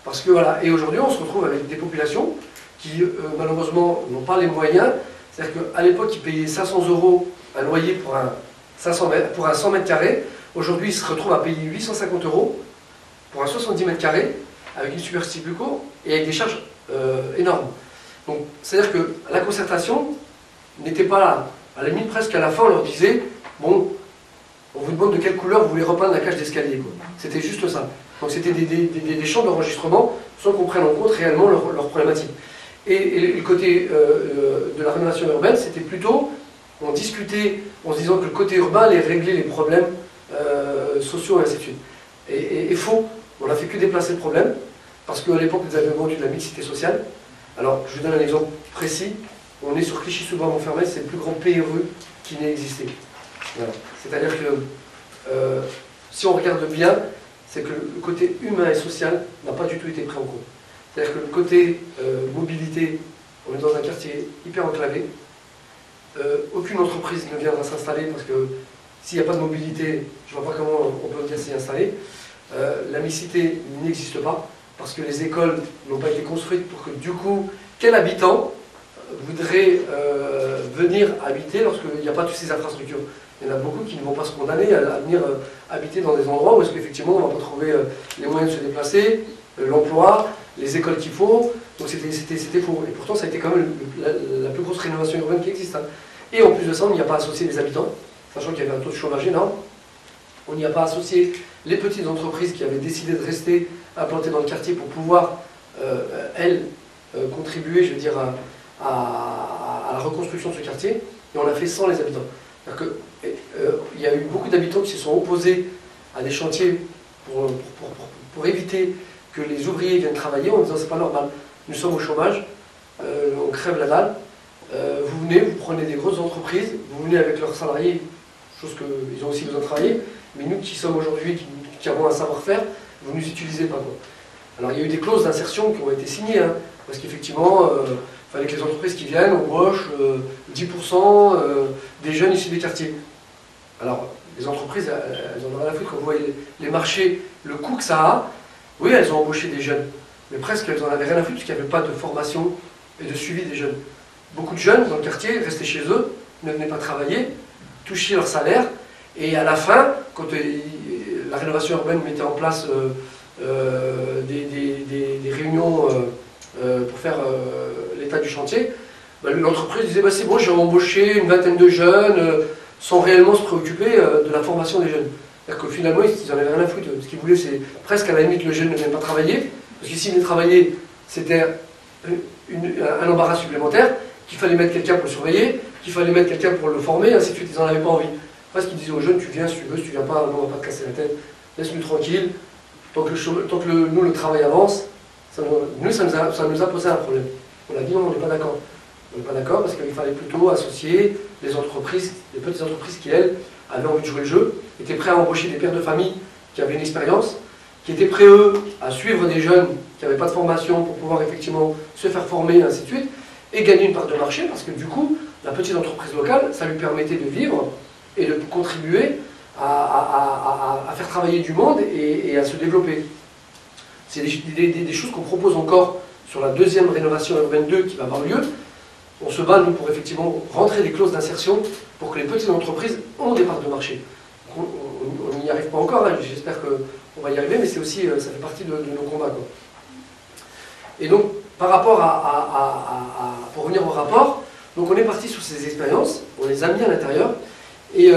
Parce que voilà, et aujourd'hui, on se retrouve avec des populations qui, malheureusement, n'ont pas les moyens. C'est-à-dire qu'à l'époque, ils payaient 500 € un loyer pour un 100 mètres carrés. Aujourd'hui, ils se retrouvent à payer 850 € pour un 70 mètres carrés, avec une superficie plus courte et avec des charges énormes. Donc, c'est-à-dire que la concertation n'était pas là. À la limite, presque à la fin, on leur disait, bon, on vous demande de quelle couleur vous voulez repeindre la cage d'escalier. C'était juste ça. Donc c'était des champs d'enregistrement sans qu'on prenne en compte réellement leurs problématiques. Et le côté de la rénovation urbaine, c'était plutôt, on discutait en se disant que le côté urbain allait régler les problèmes sociaux et ainsi de suite. Et faux, on n'a fait que déplacer le problème, parce qu'à l'époque, nous avions vendu de la mixité sociale. Alors, je vous donne un exemple précis. On est sur Clichy-sous-Bois-Montfermeil, c'est le plus grand PRU qui n'ait existé. Voilà. C'est-à-dire que, si on regarde bien, c'est que le côté humain et social n'a pas du tout été pris en compte. C'est-à-dire que le côté mobilité, on est dans un quartier hyper enclavé. Aucune entreprise ne viendra s'installer parce que s'il n'y a pas de mobilité, je ne vois pas comment on peut bien s'y installer. La mixité n'existe pas parce que les écoles n'ont pas été construites pour que du coup, quel habitant voudrait venir habiter lorsqu'il n'y a pas toutes ces infrastructures? Il y en a beaucoup qui ne vont pas se condamner à venir habiter dans des endroits où est-ce qu'effectivement on ne va pas trouver les moyens de se déplacer, l'emploi, les écoles qu'il faut. Donc c'était faux. Et pourtant ça a été quand même la plus grosse rénovation urbaine qui existe. Hein. Et en plus de ça, on n'y a pas associé les habitants, sachant qu'il y avait un taux de chômage énorme. On n'y a pas associé les petites entreprises qui avaient décidé de rester implantées dans le quartier pour pouvoir, elles, contribuer, je veux dire, à la reconstruction de ce quartier. Et on l'a fait sans les habitants. C'est-à-dire qu'il y a eu beaucoup d'habitants qui se sont opposés à des chantiers pour éviter que les ouvriers viennent travailler en disant c'est pas normal, nous sommes au chômage, on crève la dalle, vous venez, vous prenez des grosses entreprises, vous venez avec leurs salariés, chose qu'ils ont aussi besoin de travailler, mais nous qui sommes aujourd'hui, qui avons un savoir-faire, vous ne nous utilisez pas. Quoi. Alors il y a eu des clauses d'insertion qui ont été signées, hein, parce qu'effectivement, il fallait que les entreprises qui viennent embauchent 10% des jeunes issus des quartiers. Alors, les entreprises, elles en ont rien à foutre. Quand vous voyez les marchés, le coût que ça a, oui, elles ont embauché des jeunes, mais presque elles en avaient rien à foutre parce qu'il n'y avait pas de formation et de suivi des jeunes. Beaucoup de jeunes dans le quartier restaient chez eux, ne venaient pas travailler, touchaient leur salaire, et à la fin, quand la rénovation urbaine mettait en place des réunions pour faire l'état du chantier, l'entreprise disait bah, c'est bon, j'ai embauché une vingtaine de jeunes sans réellement se préoccuper de la formation des jeunes. C'est-à-dire que finalement, ils n'en avaient rien à foutre. Ce qu'ils voulaient, c'est presque à la limite le jeune ne vient pas travailler, parce que s'il venait travailler, c'était un embarras supplémentaire, qu'il fallait mettre quelqu'un pour le surveiller, qu'il fallait mettre quelqu'un pour le former, ainsi de suite. Ils n'en avaient pas envie. Presque ils disaient aux jeunes, tu viens si tu veux, si tu viens pas, on ne va pas te casser la tête, laisse-nous tranquille. Tant que nous, le travail avance, ça nous a posé un problème. On a dit non, on n'est pas d'accord. On n'est pas d'accord parce qu'il fallait plutôt associer les entreprises, les petites entreprises qui, elles, avaient envie de jouer le jeu, étaient prêts à embaucher des pères de famille qui avaient une expérience, qui étaient prêts, eux, à suivre des jeunes qui n'avaient pas de formation pour pouvoir effectivement se faire former, ainsi de suite, et gagner une part de marché parce que du coup, la petite entreprise locale, ça lui permettait de vivre et de contribuer à faire travailler du monde et à se développer. C'est des choses qu'on propose encore sur la deuxième rénovation urbaine 2 qui va avoir lieu. On se bat, nous, pour effectivement rentrer des clauses d'insertion pour que les petites entreprises ont des parts de marché. On n'y arrive pas encore, hein, j'espère qu'on va y arriver, mais c'est aussi, ça fait partie de nos combats. Quoi. Et donc, par rapport pour revenir au rapport, donc on est parti sur ces expériences, on les a mis à l'intérieur, et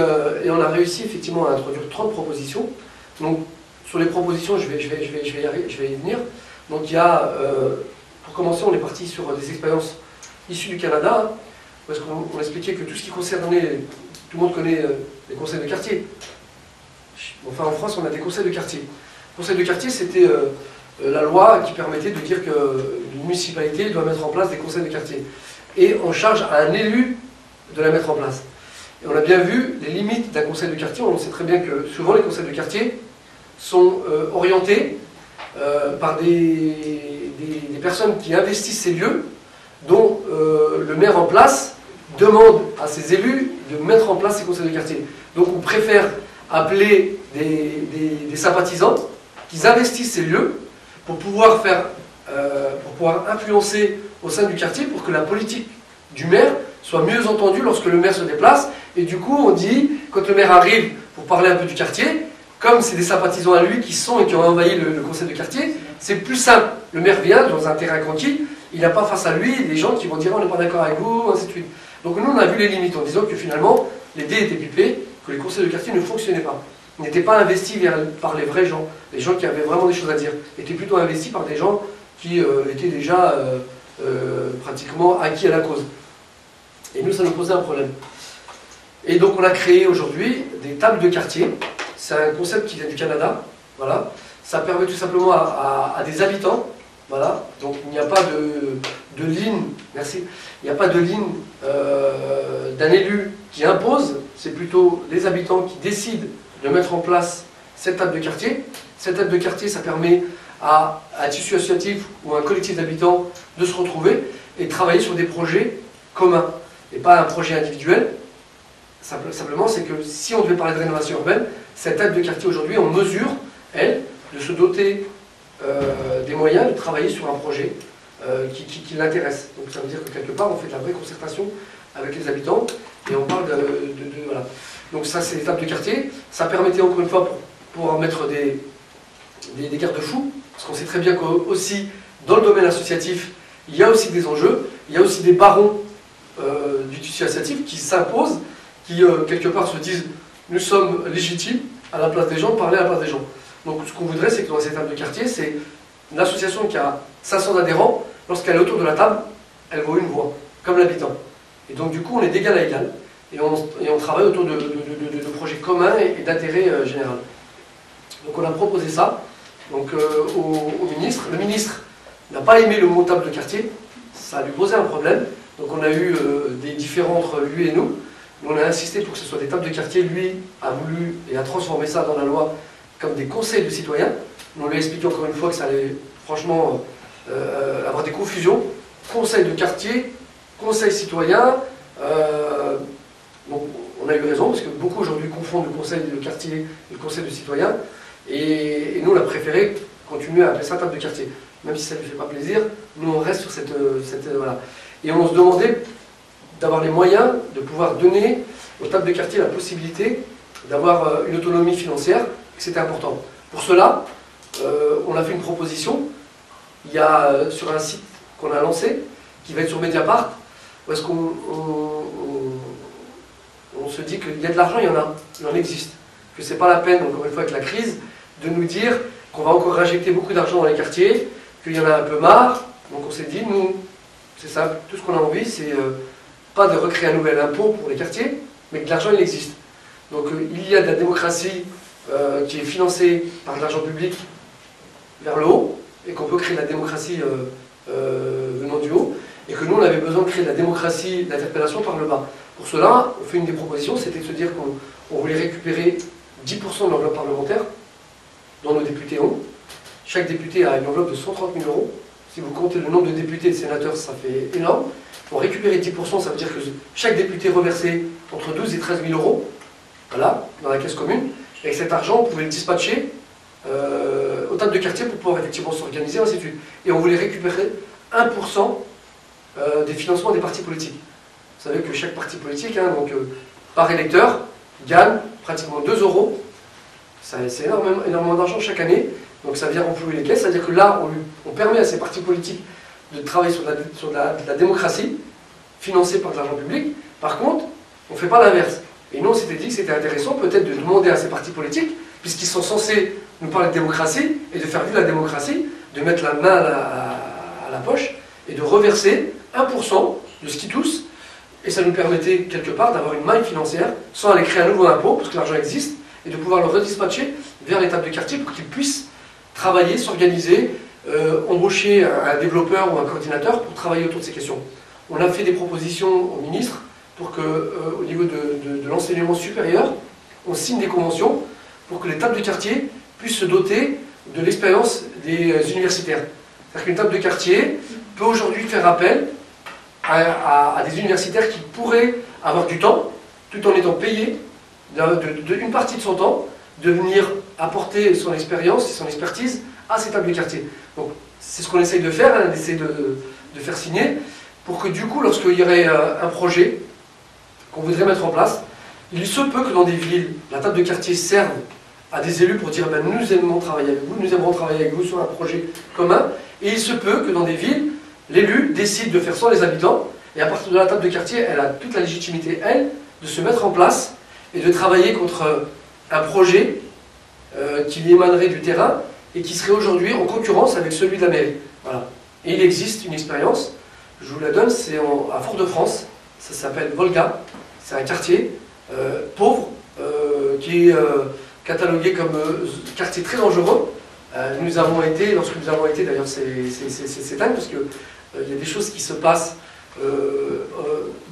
on a réussi effectivement à introduire 30 propositions. Donc, sur les propositions, je vais y venir. Donc, il y a, pour commencer, on est parti sur des expériences issues du Canada, parce qu'on expliquait que tout ce qui concernait, tout le monde connaît les conseils de quartier. Enfin, en France, on a des conseils de quartier. Le conseil de quartier, c'était la loi qui permettait de dire qu'une municipalité doit mettre en place des conseils de quartier. Et on charge à un élu de la mettre en place. Et on a bien vu les limites d'un conseil de quartier. On sait très bien que souvent les conseils de quartier sont orientés par des personnes qui investissent ces lieux, dont le maire en place demande à ses élus de mettre en place ces conseils de quartier. Donc on préfère appeler des sympathisants qui investissent ces lieux pour pouvoir influencer au sein du quartier pour que la politique du maire soit mieux entendue lorsque le maire se déplace. Et du coup, on dit, quand le maire arrive pour parler un peu du quartier, comme c'est des sympathisants à lui qui sont et qui ont envahi le conseil de quartier, c'est plus simple. Le maire vient dans un terrain tranquille, il n'a pas face à lui des gens qui vont dire on n'est pas d'accord avec vous, ainsi de suite. Donc nous, on a vu les limites en disant que finalement, les dés étaient pipés, que les conseils de quartier ne fonctionnaient pas. Ils n'étaient pas investis par les vrais gens, les gens qui avaient vraiment des choses à dire. Ils étaient plutôt investis par des gens qui étaient déjà pratiquement acquis à la cause. Et nous, ça nous posait un problème. Et donc on a créé aujourd'hui des tables de quartier. C'est un concept qui vient du Canada. Voilà. Ça permet tout simplement à des habitants. Voilà. Donc il n'y a pas de ligne. Merci. Il n'y a pas de ligne d'un élu qui impose. C'est plutôt les habitants qui décident de mettre en place cette table de quartier. Cette table de quartier, ça permet à un tissu associatif ou un collectif d'habitants de se retrouver et de travailler sur des projets communs et pas un projet individuel. Simplement, c'est que si on devait parler de rénovation urbaine, cette table de quartier aujourd'hui, on mesure, elle, de se doter des moyens de travailler sur un projet qui l'intéresse. Donc ça veut dire que quelque part, on fait de la vraie concertation avec les habitants et on parle voilà. Donc ça, c'est les tables de quartier. Ça permettait encore une fois pour pouvoir mettre des garde-fous, parce qu'on sait très bien qu'aussi, dans le domaine associatif, il y a aussi des enjeux, il y a aussi des barons du tissu associatif qui s'imposent, qui quelque part se disent « nous sommes légitimes à la place des gens, parler à la place des gens ». Donc ce qu'on voudrait, c'est que dans ces tables de quartier, c'est une association qui a 500 adhérents, lorsqu'elle est autour de la table, elle vaut une voix, comme l'habitant. Et donc du coup, on est d'égal à égal, et on travaille autour de projets communs et d'intérêt général. Donc on a proposé ça donc, au ministre. Le ministre n'a pas aimé le mot table de quartier, ça lui posait un problème. Donc on a eu des différends entre lui et nous. On a insisté pour que ce soit des tables de quartier. Lui a voulu et a transformé ça dans la loi comme des conseils de citoyens. On lui a expliqué encore une fois que ça allait franchement avoir des confusions. Conseil de quartier, conseil citoyen. Donc on a eu raison parce que beaucoup aujourd'hui confondent le conseil de quartier et le conseil de citoyen. Et nous on a préféré continuer à appeler ça table de quartier. Même si ça ne lui fait pas plaisir, nous on reste sur cette voilà. Et on se demandait d'avoir les moyens de pouvoir donner aux tables de quartier la possibilité d'avoir une autonomie financière, et que c'était important. Pour cela, on a fait une proposition. Il y a sur un site qu'on a lancé, qui va être sur Mediapart, où est-ce qu'on se dit qu'il y a de l'argent, il en existe. Que c'est pas la peine, encore une fois avec la crise, de nous dire qu'on va encore injecter beaucoup d'argent dans les quartiers, qu'il y en a un peu marre. Donc on s'est dit, nous, c'est ça, tout ce qu'on a envie, c'est pas de recréer un nouvel impôt pour les quartiers, mais que de l'argent il existe. Donc il y a de la démocratie qui est financée par de l'argent public vers le haut, et qu'on peut créer de la démocratie venant du haut, et que nous on avait besoin de créer de la démocratie d'interpellation par le bas. Pour cela, on fait une des propositions, c'était de se dire qu'on voulait récupérer 10% de l'enveloppe parlementaire, dont nos députés ont. Chaque député a une enveloppe de 130 000 €. Si vous comptez le nombre de députés et de sénateurs, ça fait énorme. Pour récupérer 10%, ça veut dire que chaque député reversait entre 12 et 13 000 €, voilà, dans la caisse commune. Et avec cet argent, on pouvait le dispatcher aux tables de quartier pour pouvoir effectivement s'organiser, ainsi de suite. Et on voulait récupérer 1% des financements des partis politiques. Vous savez que chaque parti politique, hein, donc, par électeur, gagne pratiquement 2 €. C'est énormément d'argent chaque année. Donc ça vient renflouer les caisses. C'est-à-dire que là, on permet à ces partis politiques de travailler sur de la démocratie, financée par de l'argent public. Par contre, on ne fait pas l'inverse. Et nous, on s'était dit que c'était intéressant peut-être de demander à ces partis politiques, puisqu'ils sont censés nous parler de démocratie, et de faire vivre la démocratie, de mettre la main à la poche, et de reverser 1% de ce qu'ils touchent. Et ça nous permettait, quelque part, d'avoir une maille financière, sans aller créer un nouveau impôt, parce que l'argent existe, et de pouvoir le redispatcher vers les tables de quartier pour qu'ils puissent travailler, s'organiser, embaucher un développeur ou un coordinateur pour travailler autour de ces questions. On a fait des propositions au ministre pour qu'au niveau de l'enseignement supérieur, on signe des conventions pour que les tables de quartier puissent se doter de l'expérience des universitaires. C'est-à-dire qu'une table de quartier peut aujourd'hui faire appel à des universitaires qui pourraient avoir du temps, tout en étant payés d'une partie de son temps, de venir apporter son expérience et son expertise à ces tables de quartier. Donc c'est ce qu'on essaye de faire, hein, d'essayer de faire signer, pour que du coup, lorsqu'il y aurait un projet qu'on voudrait mettre en place, il se peut que dans des villes, la table de quartier serve à des élus pour dire ben, nous aimons travailler avec vous, nous aimerons travailler avec vous sur un projet commun, et il se peut que dans des villes, l'élu décide de faire sans les habitants, Et à partir de la table de quartier, elle a toute la légitimité, elle, de se mettre en place et de travailler contre un projet qui lui émanerait du terrain et qui serait aujourd'hui en concurrence avec celui de la mairie. Voilà. Et il existe une expérience, je vous la donne, c'est à Fort-de-France, ça s'appelle Volga, c'est un quartier pauvre qui est catalogué comme quartier très dangereux. Nous avons été, lorsque nous avons été, d'ailleurs c'est dingue parce que il y a des choses qui se passent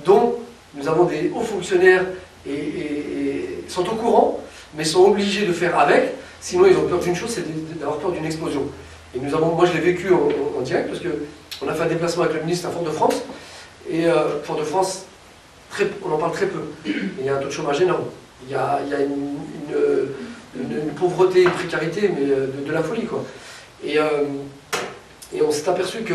dont nous avons des hauts fonctionnaires et sont au courant, mais sont obligés de faire avec, sinon ils ont peur d'une chose, c'est d'avoir peur d'une explosion. Et moi je l'ai vécu en direct parce qu'on a fait un déplacement avec le ministre à Fort-de-France, et Fort-de-France, on en parle très peu. Il y a un taux de chômage énorme. Il y a une pauvreté, une précarité, mais de la folie, quoi. Et on s'est aperçu que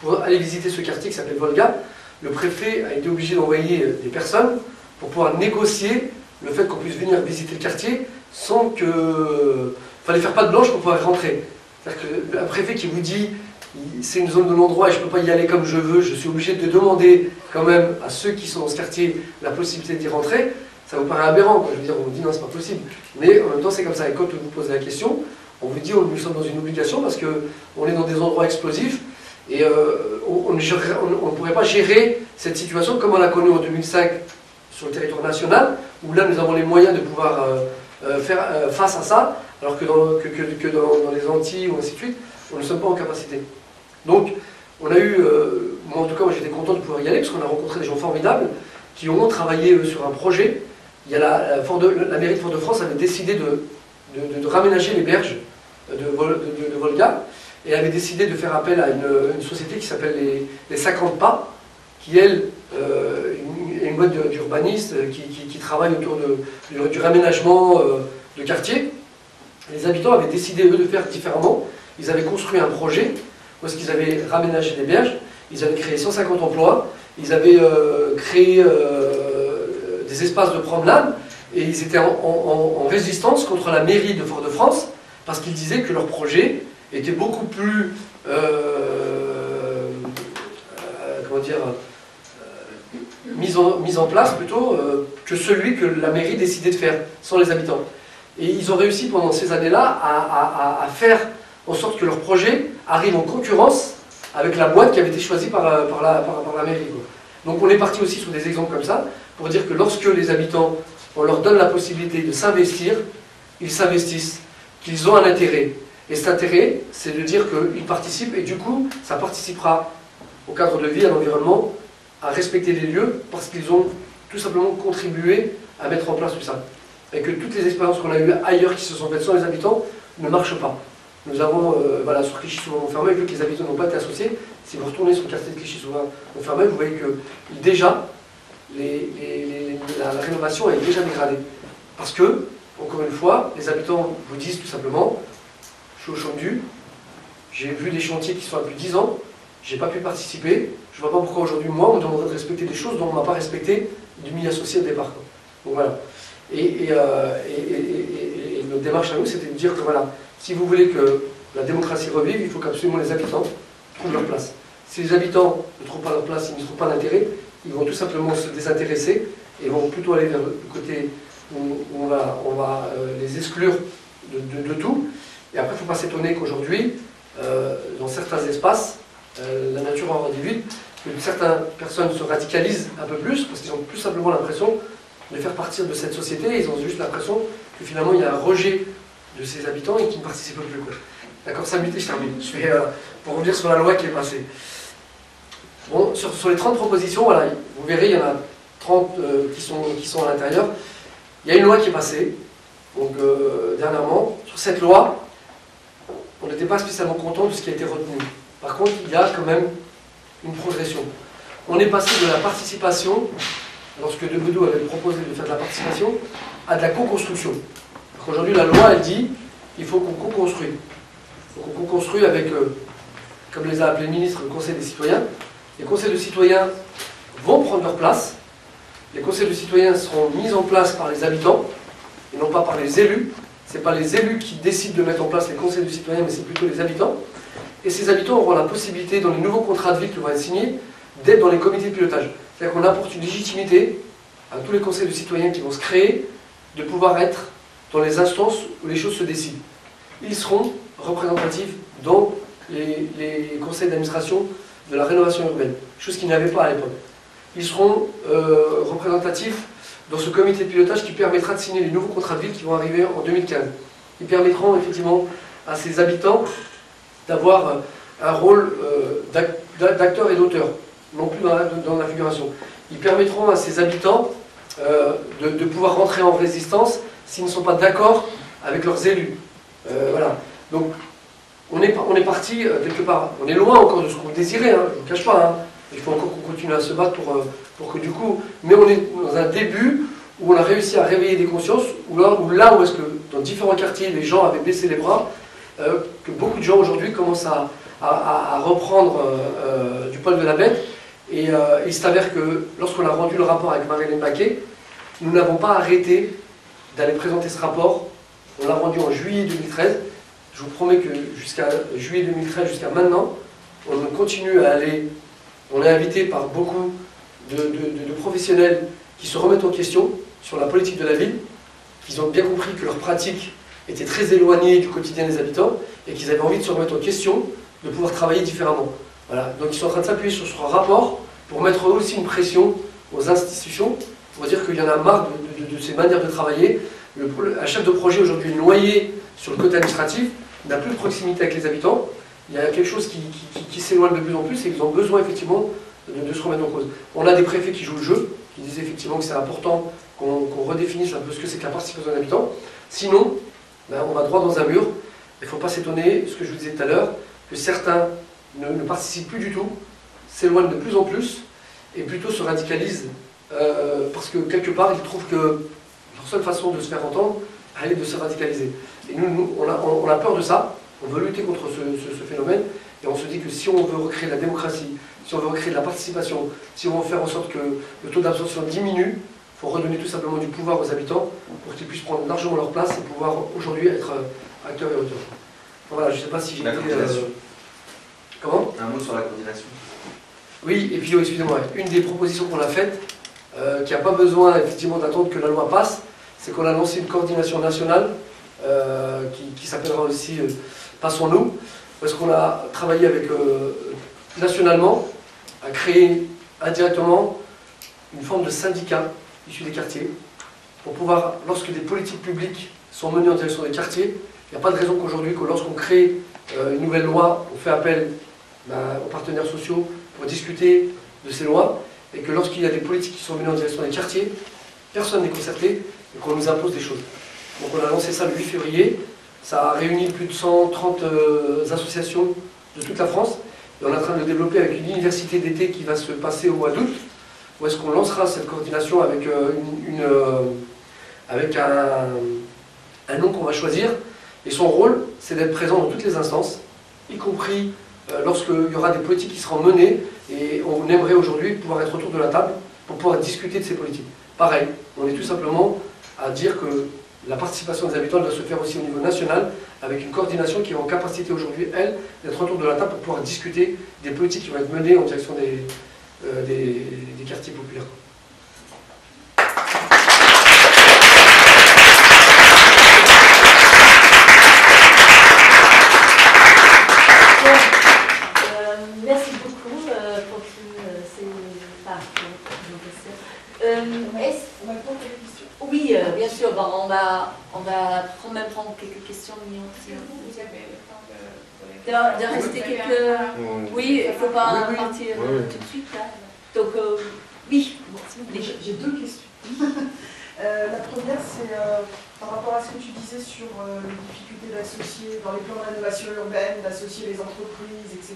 pour aller visiter ce quartier qui s'appelle Volga, le préfet a été obligé d'envoyer des personnes pour pouvoir négocier le fait qu'on puisse venir visiter le quartier sans que... Il fallait faire patte blanche pour pouvoir rentrer. C'est-à-dire qu'un préfet qui vous dit c'est une zone de non-droit et je ne peux pas y aller comme je veux, je suis obligé de demander quand même à ceux qui sont dans ce quartier la possibilité d'y rentrer, ça vous paraît aberrant, quoi. Je veux dire, on vous dit non, c'est pas possible. Mais en même temps, c'est comme ça. Et quand vous posez la question, on vous dit nous sommes dans une obligation parce qu'on est dans des endroits explosifs et on ne pourrait pas gérer cette situation comme on l'a connue en 2005 sur le territoire national, où là nous avons les moyens de pouvoir faire face à ça, alors que dans les Antilles ou ainsi de suite, on ne sommes pas en capacité. Donc, on a eu, moi en tout cas, j'étais content de pouvoir y aller parce qu'on a rencontré des gens formidables qui ont travaillé sur un projet. Il y a la mairie de Fort-de-France avait décidé de raménager les berges de Volga et avait décidé de faire appel à une société qui s'appelle les 50 pas, qui elle est une boîte d'urbanistes qui travaille autour du raménagement de quartier. Les habitants avaient décidé, eux, de faire différemment. Ils avaient construit un projet où est-ce qu'ils avaient raménagé les berges, ils avaient créé 150 emplois, ils avaient créé des espaces de promenade, et ils étaient en résistance contre la mairie de Fort-de-France, parce qu'ils disaient que leur projet était beaucoup plus, comment dire, mis en place plutôt que celui que la mairie décidait de faire sans les habitants. Et ils ont réussi pendant ces années-là à faire en sorte que leur projet arrive en concurrence avec la boîte qui avait été choisie par la mairie, quoi. Donc on est parti aussi sur des exemples comme ça, pour dire que lorsque les habitants, on leur donne la possibilité de s'investir, ils s'investissent, qu'ils ont un intérêt. Et cet intérêt, c'est de dire qu'ils participent, et du coup, ça participera au cadre de vie, à l'environnement, à respecter les lieux, parce qu'ils ont tout simplement contribué à mettre en place tout ça. Et que toutes les expériences qu'on a eues ailleurs qui se sont faites sans les habitants ne marchent pas. Nous avons, voilà, sur Clichy-sous-Montfermeil, vu que les habitants n'ont pas été associés, si vous retournez sur le quartier de Clichy-sous-Montfermeil, vous voyez que déjà, la rénovation est déjà dégradée. Parce que, encore une fois, les habitants vous disent tout simplement, je suis au Chaume-du, j'ai vu des chantiers qui sont depuis 10 ans, j'ai pas pu participer, je vois pas pourquoi aujourd'hui, moi, on me demanderait de respecter des choses dont on m'a pas respecté du milieu associé au départ, quoi. Donc voilà. Et notre démarche à nous, c'était de dire que voilà, si vous voulez que la démocratie revive, il faut qu'absolument les habitants trouvent leur place. Si les habitants ne trouvent pas leur place, ils ne trouvent pas d'intérêt, ils vont tout simplement se désintéresser et vont plutôt aller vers le côté où on va les exclure de tout. Et après, il ne faut pas s'étonner qu'aujourd'hui, dans certains espaces, la nature en rendit vite, que certaines personnes se radicalisent un peu plus, parce qu'ils ont plus simplement l'impression de faire partir de cette société, ils ont juste l'impression que finalement il y a un rejet de ces habitants et qu'ils ne participent plus. D'accord, ça je termine. Je vais pour revenir sur la loi qui est passée. Bon, sur les 30 propositions, voilà, vous verrez, il y en a 30 qui sont à l'intérieur. Il y a une loi qui est passée, donc dernièrement. Sur cette loi, on n'était pas spécialement content de ce qui a été retenu. Par contre, il y a quand même une progression. On est passé de la participation, lorsque De Bedou avait proposé de faire de la participation, à de la co-construction. Aujourd'hui, la loi, elle dit qu'il faut qu'on co-construise. Donc on co-construit avec, comme les a appelés le ministre, le Conseil des citoyens. Les conseils de citoyens vont prendre leur place. Les conseils de citoyens seront mis en place par les habitants, et non pas par les élus. Ce n'est pas les élus qui décident de mettre en place les conseils de citoyens, mais c'est plutôt les habitants. Et ces habitants auront la possibilité, dans les nouveaux contrats de ville qui vont être signés, d'être dans les comités de pilotage. C'est-à-dire qu'on apporte une légitimité à tous les conseils de citoyens qui vont se créer, de pouvoir être dans les instances où les choses se décident. Ils seront représentatifs dans les conseils d'administration de la rénovation urbaine, chose qu'ils n'avaient pas à l'époque. Ils seront représentatifs dans ce comité de pilotage qui permettra de signer les nouveaux contrats de ville qui vont arriver en 2015. Ils permettront effectivement à ces habitants d'avoir un rôle d'acteur et d'auteur, non plus dans la figuration. Ils permettront à ces habitants de pouvoir rentrer en résistance s'ils ne sont pas d'accord avec leurs élus. Voilà. Donc, on est parti quelque part. On est loin encore de ce qu'on désirait, hein, je ne vous cache pas. Hein. Il faut encore qu'on continue à se battre pour que du coup... Mais on est dans un début où on a réussi à réveiller des consciences, où là où est-ce que dans différents quartiers les gens avaient baissé les bras, que beaucoup de gens aujourd'hui commencent à reprendre du poil de la bête. Et il s'avère que lorsqu'on a rendu le rapport avec Marie-Hélène Baquet, nous n'avons pas arrêté d'aller présenter ce rapport. On l'a rendu en juillet 2013. Je vous promets que jusqu'à juillet 2013, jusqu'à maintenant, on continue à aller. On est invité par beaucoup de professionnels qui se remettent en question sur la politique de la ville, qui ont bien compris que leur pratique était très éloignée du quotidien des habitants et qu'ils avaient envie de se remettre en question, de pouvoir travailler différemment. Voilà. Donc ils sont en train de s'appuyer sur ce rapport pour mettre aussi une pression aux institutions, pour dire qu'il y en a marre de ces manières de travailler. Un chef de projet aujourd'hui est noyé sur le côté administratif, n'a plus de proximité avec les habitants. Il y a quelque chose qui s'éloigne de plus en plus et ils ont besoin effectivement de se remettre en cause. On a des préfets qui jouent le jeu, qui disent effectivement que c'est important qu'on redéfinisse un peu ce que c'est que la participation des habitants. Sinon, ben, on va droit dans un mur. Il ne faut pas s'étonner, ce que je vous disais tout à l'heure, que certains ne participent plus du tout, s'éloignent de plus en plus et plutôt se radicalisent parce que quelque part ils trouvent que leur seule façon de se faire entendre, elle est de se radicaliser. Et nous on a peur de ça, on veut lutter contre ce phénomène et on se dit que si on veut recréer la démocratie, si on veut recréer de la participation, si on veut faire en sorte que le taux d'absorption diminue, il faut redonner tout simplement du pouvoir aux habitants pour qu'ils puissent prendre largement leur place et pouvoir aujourd'hui être acteurs et auteurs. Voilà, je ne sais pas si j'ai... La coordination. Comment ? Un mot sur la coordination. Oui, et puis excusez-moi, une des propositions qu'on a faites, qui n'a pas besoin effectivement d'attendre que la loi passe, c'est qu'on a lancé une coordination nationale qui s'appellera aussi Passons-nous, parce qu'on a travaillé avec nationalement à créer indirectement une forme de syndicat issu des quartiers pour pouvoir, lorsque des politiques publiques sont menées en direction des quartiers, il n'y a pas de raison qu'aujourd'hui, que lorsqu'on crée une nouvelle loi, on fait appel aux partenaires sociaux pour discuter de ces lois, et que lorsqu'il y a des politiques qui sont menées en direction des quartiers, personne n'est concerté et qu'on nous impose des choses. Donc on a lancé ça le 8 février, ça a réuni plus de 130 associations de toute la France, et on est en train de le développer avec une université d'été qui va se passer au mois d'août, où est-ce qu'on lancera cette coordination avec, avec un nom qu'on va choisir, et son rôle, c'est d'être présent dans toutes les instances, y compris lorsqu'il y aura des politiques qui seront menées, et on aimerait aujourd'hui pouvoir être autour de la table pour pouvoir discuter de ces politiques. Pareil, on est tout simplement à dire que la participation des habitants doit se faire aussi au niveau national, avec une coordination qui est en capacité aujourd'hui, elle, d'être autour de la table pour pouvoir discuter des politiques qui vont être menées en direction des quartiers populaires. Merci beaucoup pour toutes ces présentations. On va prendre quelques questions. Oui, bien sûr, bon, on va même prendre quelques questions. Mais Vous avez le temps de rester quelques... Oui, il ne faut pas partir tout de suite. Là. Donc, oui, s'il vous plaît. J'ai deux questions. La première, c'est par rapport à ce que tu disais sur les difficultés d'associer, dans les plans de rénovation urbaine, d'associer les entreprises, etc.,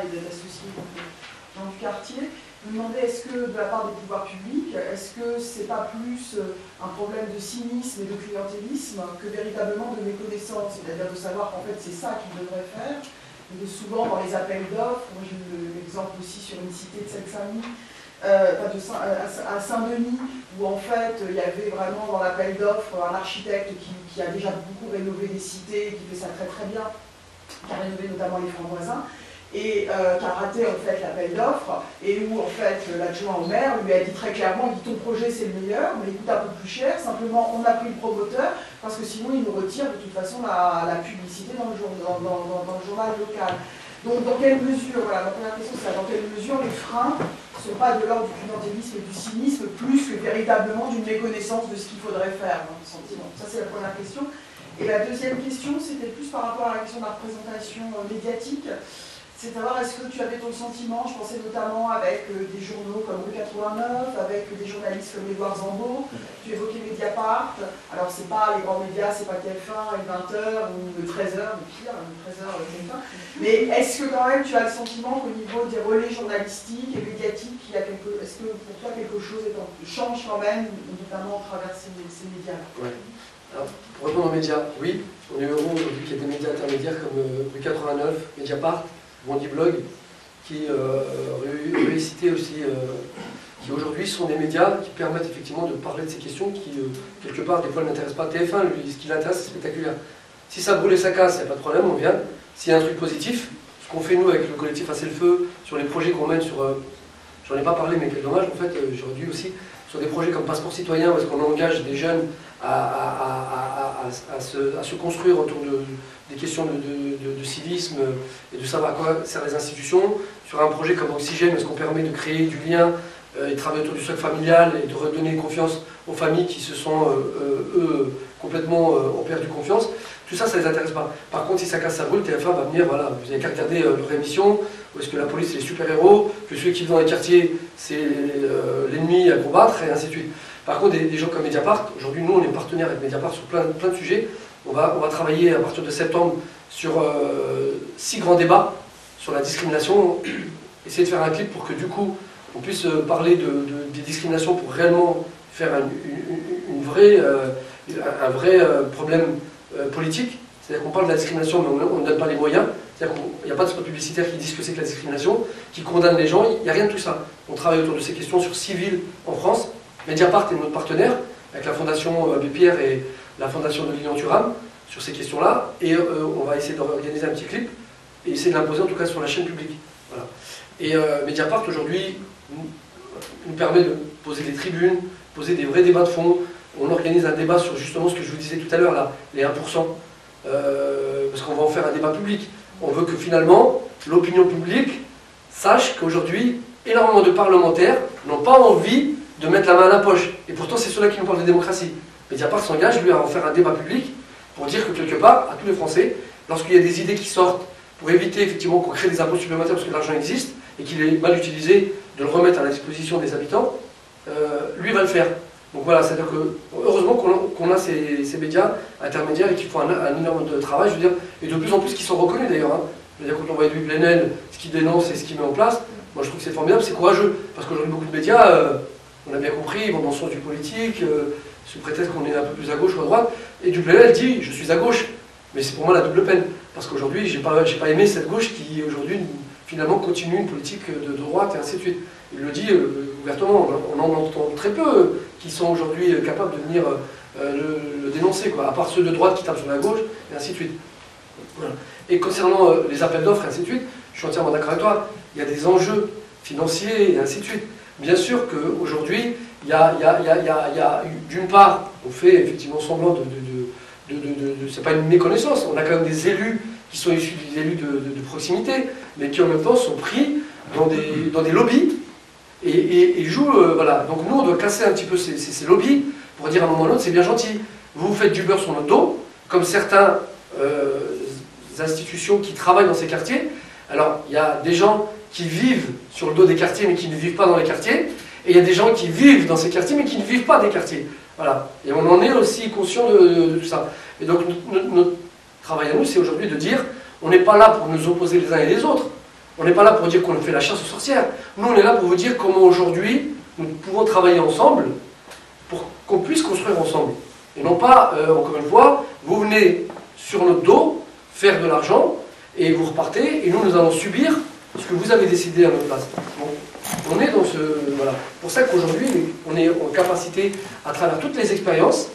et d'associer dans du quartier. Je me demandais, est-ce que de la part des pouvoirs publics, est-ce que c'est pas plus un problème de cynisme et de clientélisme que véritablement de méconnaissance, c'est-à-dire de savoir qu'en fait c'est ça qu'ils devraient faire, et de souvent dans les appels d'offres, moi j'ai eu l'exemple aussi sur une cité de Seine-Saint-Denis, à Saint-Denis, où en fait il y avait vraiment dans l'appel d'offres un architecte qui a déjà beaucoup rénové des cités, qui fait ça très très bien, qui a rénové notamment les francs voisins. et qui a raté en fait l'appel d'offres, et où en fait l'adjoint au maire lui a dit très clairement, il dit ton projet c'est le meilleur, mais il coûte un peu plus cher, simplement on a pris le promoteur, parce que sinon il nous retire de toute façon la publicité dans le journal local. Donc dans quelle mesure, voilà, ma première question c'est dans quelle mesure les freins ne sont pas de l'ordre du clientélisme et du cynisme, plus que véritablement d'une méconnaissance de ce qu'il faudrait faire, dans le sentiment. Ça c'est la première question. Et la deuxième question, c'était plus par rapport à la question de la représentation médiatique. C'est de savoir, est-ce que tu avais ton sentiment, je pensais notamment avec des journaux comme Rue 89, avec des journalistes comme Édouard Zambo, tu évoquais Mediapart, alors c'est pas les grands médias, c'est pas TF1 et 20h ou le 13h, le pire, le 13h, le TF1, mais est-ce que quand même tu as le sentiment qu'au niveau des relais journalistiques et médiatiques, est-ce que pour toi quelque chose change quand même, notamment à travers ces médias-là? Ouais. Alors, pour répondre aux médias, oui, on est heureux aujourd'hui qu'il y ait des médias intermédiaires comme Rue 89, Mediapart, Bondi Blog, qui récité aussi, qui aujourd'hui sont des médias qui permettent effectivement de parler de ces questions qui, quelque part, des fois, n'intéressent pas TF1. Lui, ce qui l'intéresse, c'est spectaculaire. Si ça brûle et ça casse, il n'y a pas de problème, on vient. S'il y a un truc positif, ce qu'on fait nous avec le collectif Assez le Feu, sur les projets qu'on mène sur. J'en ai pas parlé, mais quel dommage, en fait, j'aurais dû aussi, sur des projets comme Passeport Citoyen, parce qu'on engage des jeunes à se construire autour des questions de civisme et de savoir à quoi servent les institutions. Sur un projet comme Oxygène, parce qu'on permet de créer du lien et travailler autour du socle familial et de redonner confiance aux familles qui se sont, eux, complètement ont perdu confiance. Tout ça, ça ne les intéresse pas. Par contre, si ça casse, ça brûle, TF1 va venir, voilà, vous n'avez qu'à regarder leur émission, où est-ce que la police c'est les super-héros, que celui qui vit dans les quartiers c'est l'ennemi à combattre, et ainsi de suite. Par contre, des gens comme Mediapart, aujourd'hui, nous, on est partenaires avec Mediapart sur plein de sujets. On va travailler à partir de septembre sur 6 grands débats sur la discrimination, essayer de faire un clip pour que, du coup, on puisse parler des discriminations pour réellement faire un vrai problème politique. C'est-à-dire qu'on parle de la discrimination, mais on ne donne pas les moyens. C'est-à-dire qu'il n'y a pas de spot publicitaire qui dit ce que c'est que la discrimination, qui condamne les gens, il n'y a rien de tout ça. On travaille autour de ces questions sur 6 villes en France. Mediapart est notre partenaire, avec la Fondation Abbé Pierre et la Fondation de Lilian-Thuram, sur ces questions-là. Et on va essayer d'organiser un petit clip, et essayer de l'imposer en tout cas sur la chaîne publique. Voilà. Et Mediapart, aujourd'hui, nous permet de poser des tribunes, poser des vrais débats de fond. On organise un débat sur justement ce que je vous disais tout à l'heure, là, les 1%, parce qu'on va en faire un débat public. On veut que finalement, l'opinion publique sache qu'aujourd'hui, énormément de parlementaires n'ont pas envie de mettre la main à la poche. Et pourtant, c'est ceux-là qui nous parlent de démocratie. Mediapart s'engage, lui, à en faire un débat public pour dire que quelque part, à tous les Français, lorsqu'il y a des idées qui sortent, pour éviter effectivement qu'on crée des impôts supplémentaires parce que l'argent existe et qu'il est mal utilisé, de le remettre à la disposition des habitants, lui va le faire. Donc voilà, c'est-à-dire que heureusement qu'on a ces médias intermédiaires et qui font un énorme travail, je veux dire, et de plus en plus qui sont reconnus d'ailleurs. Hein. Je veux dire, quand on voit Edoui Plenel, ce qu'il dénonce et ce qu'il met en place, moi je trouve que c'est formidable, c'est courageux. Parce qu'aujourd'hui, beaucoup de médias, on a bien compris, ils vont dans le sens du politique, sous prétexte qu'on est un peu plus à gauche ou à droite. Et Edoui Plenel dit, je suis à gauche. Mais c'est pour moi la double peine. Parce qu'aujourd'hui, j'ai pas aimé cette gauche qui, aujourd'hui, finalement, continue une politique de droite et ainsi de suite. Il le dit ouvertement, on en entend très peu qui sont aujourd'hui capables de venir le dénoncer, quoi, à part ceux de droite qui tapent sur la gauche, et ainsi de suite. Voilà. Et concernant les appels d'offres, et ainsi de suite, je suis entièrement d'accord avec toi, il y a des enjeux financiers, et ainsi de suite. Bien sûr qu'aujourd'hui, il y a d'une part, on fait effectivement semblant c'est pas une méconnaissance, on a quand même des élus qui sont issus des élus de proximité, mais qui en même temps sont pris dans des lobbies, et jouent, voilà. Donc nous, on doit casser un petit peu ces lobbies pour dire à un moment ou à l'autre, c'est bien gentil, vous vous faites du beurre sur notre dos, comme certaines institutions qui travaillent dans ces quartiers. Alors, il y a des gens qui vivent sur le dos des quartiers, mais qui ne vivent pas dans les quartiers, et il y a des gens qui vivent dans ces quartiers, mais qui ne vivent pas des quartiers. Voilà. Et on en est aussi conscient de tout ça. Et donc, notre travail à nous, c'est aujourd'hui de dire, on n'est pas là pour nous opposer les uns et les autres. On n'est pas là pour dire qu'on fait la chasse aux sorcières. Nous, on est là pour vous dire comment aujourd'hui, nous pouvons travailler ensemble pour qu'on puisse construire ensemble. Et non pas, encore une fois, vous venez sur notre dos faire de l'argent et vous repartez et nous allons subir ce que vous avez décidé à notre place. Bon, on est dans ce... Voilà. C'est pour ça qu'aujourd'hui, on est en capacité, à travers toutes les expériences,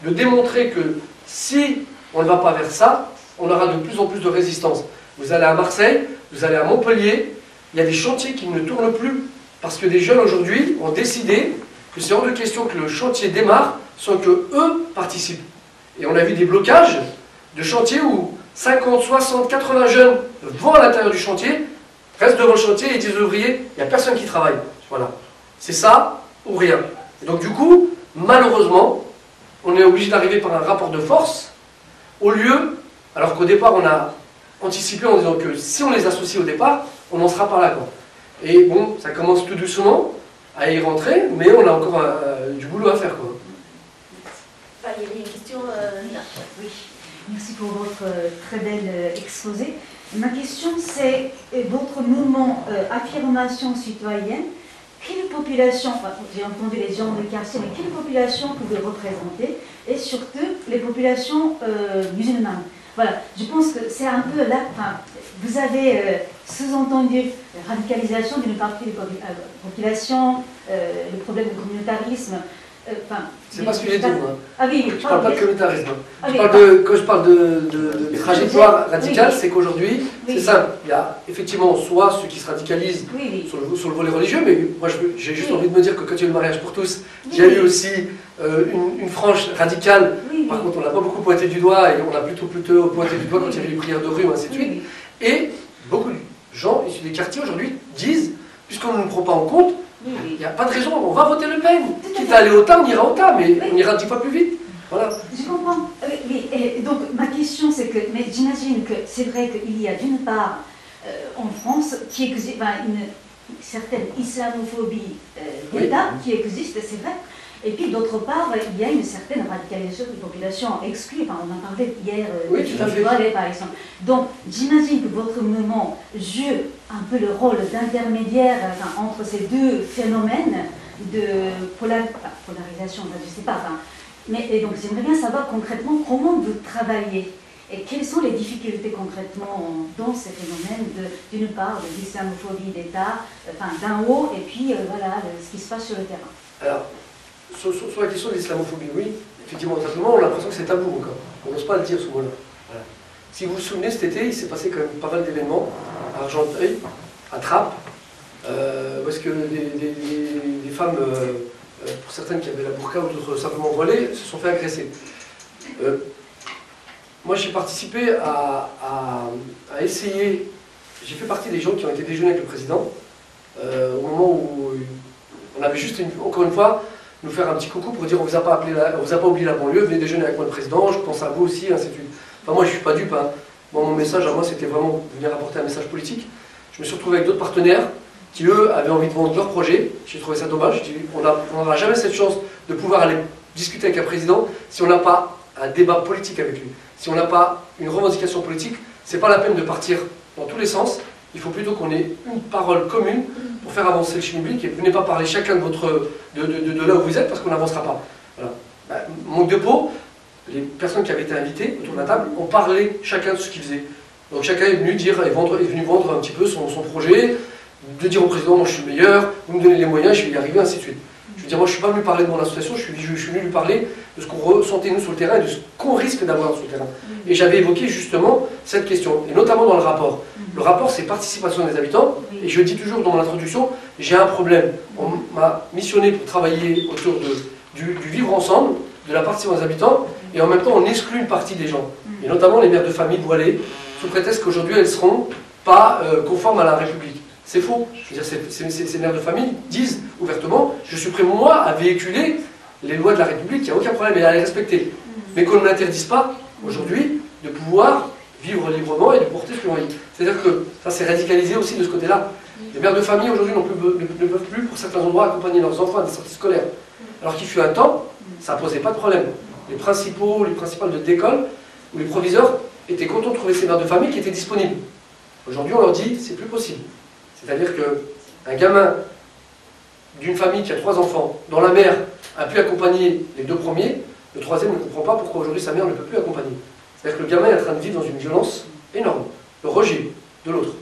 de démontrer que si on ne va pas vers ça, on aura de plus en plus de résistance. Vous allez à Marseille, vous allez à Montpellier, il y a des chantiers qui ne tournent plus parce que des jeunes aujourd'hui ont décidé que c'est hors de question que le chantier démarre sans que eux participent. Et on a vu des blocages de chantiers où 50, 60, 80 jeunes vont à l'intérieur du chantier, restent devant le chantier et disent aux ouvriers, il n'y a personne qui travaille. Voilà. C'est ça ou rien. Et donc du coup, malheureusement, on est obligé d'arriver par un rapport de force, au lieu, alors qu'au départ on a anticipé en disant que si on les associe au départ, on n'en sera pas là, quoi. Et bon, ça commence tout doucement à y rentrer, mais on a encore du boulot à faire, quoi. Il y avait une question là. Oui, merci pour votre très bel exposé. Ma question, c'est votre mouvement Affirmation citoyenne. Quelle population, enfin, j'ai entendu les gens de quartier, mais quelle population pouvez représenter, et surtout les populations musulmanes? Voilà, je pense que c'est un peu là, enfin, vous avez sous-entendu la radicalisation d'une partie des populations, le problème du communautarisme. C'est pas ce que j'ai dit, moi. Ah oui, Je parle pas de communautarisme. Ah Je oui, parle quand je parle de trajectoire radicale, c'est qu'aujourd'hui, oui. c'est simple. Il y a effectivement soit ceux qui se radicalisent oui, sur le volet religieux, mais moi j'ai juste Oui. envie de me dire que quand il y a eu le mariage pour tous, Oui. j'ai eu aussi une frange radicale. oui, Par contre, on n'a pas beaucoup pointé du doigt, et on a plutôt pointé du doigt quand il y avait les prières de rue, ainsi de suite. Et beaucoup de gens issus des quartiers aujourd'hui disent, puisqu'on ne nous prend pas en compte, oui, oui. il n'y a pas de raison, on va voter Le Pen. Tout à Quitte fait. à aller au tas, on ira au tas, mais Oui. on ira 10 fois plus vite. Voilà. Je comprends. Oui, et donc ma question c'est que, mais j'imagine que c'est vrai qu'il y a d'une part en France qui existe une certaine islamophobie d'État qui existe, c'est vrai. Et puis d'autre part, il y a une certaine radicalisation des populations exclues. Enfin, on en parlait hier Oui, tout à fait. Doualet, par exemple. Donc j'imagine que votre mouvement joue un peu le rôle d'intermédiaire entre ces deux phénomènes de polarisation, je ne sais pas. Et donc j'aimerais bien savoir concrètement comment vous travaillez et quelles sont les difficultés concrètement dans ces phénomènes d'une part de l'islamophobie d'État, d'un haut, et puis voilà ce qui se passe sur le terrain. Alors, sur la question de l'islamophobie, oui, effectivement, simplement, on a l'impression que c'est tabou encore. On n'ose pas le dire ce mot-là. Voilà. Si vous vous souvenez, cet été, il s'est passé quand même pas mal d'événements à Argenteuil, à Trappes, où est-ce que des femmes, pour certaines qui avaient la burqa ou d'autres simplement voilées, se sont fait agresser. Moi, j'ai participé à essayer, j'ai fait partie des gens qui ont été déjeunés avec le président, au moment où on avait juste, encore une fois, nous faire un petit coucou pour dire on vous a pas oublié la banlieue, venez déjeuner avec moi le président, je pense à vous aussi, ainsi de suite. Enfin, moi, je ne suis pas dupe. Hein. Bon, mon message à moi, c'était vraiment venir apporter un message politique. Je me suis retrouvé avec d'autres partenaires qui, eux, avaient envie de vendre leur projet. J'ai trouvé ça dommage. J'ai dit, on n'aura jamais cette chance de pouvoir aller discuter avec un président si on n'a pas un débat politique avec lui. Si on n'a pas une revendication politique, c'est pas la peine de partir dans tous les sens. Il faut plutôt qu'on ait une parole commune pour faire avancer le schmilblick et venez pas parler chacun de là où vous êtes parce qu'on n'avancera pas. Voilà. Manque de peau, les personnes qui avaient été invitées autour de la table ont parlé chacun de ce qu'ils faisaient. Donc chacun est venu dire est venu vendre un petit peu son projet, de dire au président moi je suis le meilleur, vous me donnez les moyens, je vais y arriver, ainsi de suite. Je veux dire, moi je ne suis pas venu parler de mon association, je suis venu lui parler de ce qu'on ressentait nous sur le terrain et de ce qu'on risque d'avoir sur le terrain. Et j'avais évoqué justement cette question, et notamment dans le rapport. Le rapport, c'est participation des habitants, et je dis toujours dans mon introduction, j'ai un problème. On m'a missionné pour travailler autour du vivre ensemble, de la participation des habitants, et en même temps on exclut une partie des gens, et notamment les mères de famille voilées, sous prétexte qu'aujourd'hui elles ne seront pas conformes à la République. C'est faux. Je veux dire, ces mères de famille disent ouvertement, je suis prêt moi à véhiculer les lois de la République, il n'y a aucun problème, et à les respecter. Mais qu'on ne m'interdise pas, aujourd'hui, de pouvoir vivre librement et de porter ce que l'on dit. C'est-à-dire que ça s'est radicalisé aussi de ce côté-là. Les mères de famille aujourd'hui ne peuvent plus, pour certains endroits, accompagner leurs enfants à des sorties scolaires. Alors qu'il fut un temps, ça ne posait pas de problème. Les principales d'école ou les proviseurs étaient contents de trouver ces mères de famille qui étaient disponibles. Aujourd'hui, on leur dit, c'est plus possible. C'est-à-dire qu'un gamin d'une famille qui a 3 enfants, dont la mère a pu accompagner les 2 premiers, le 3e ne comprend pas pourquoi aujourd'hui sa mère ne peut plus accompagner. C'est-à-dire que le gamin est en train de vivre dans une violence énorme, le rejet de l'autre.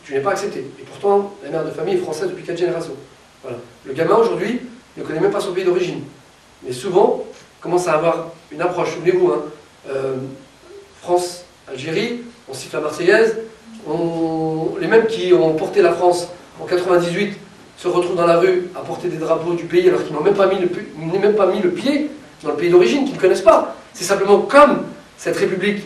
Tu n'es pas accepté. Et pourtant, la mère de famille est française depuis 4 générations. Voilà. Le gamin aujourd'hui ne connaît même pas son pays d'origine. Mais souvent, commence à avoir une approche. Souvenez-vous, hein, France, Algérie, on siffle la Marseillaise, les mêmes qui ont porté la France en 98 se retrouvent dans la rue à porter des drapeaux du pays alors qu'ils n'ont même pas mis le pied dans le pays d'origine, qu'ils ne connaissent pas. C'est simplement comme cette République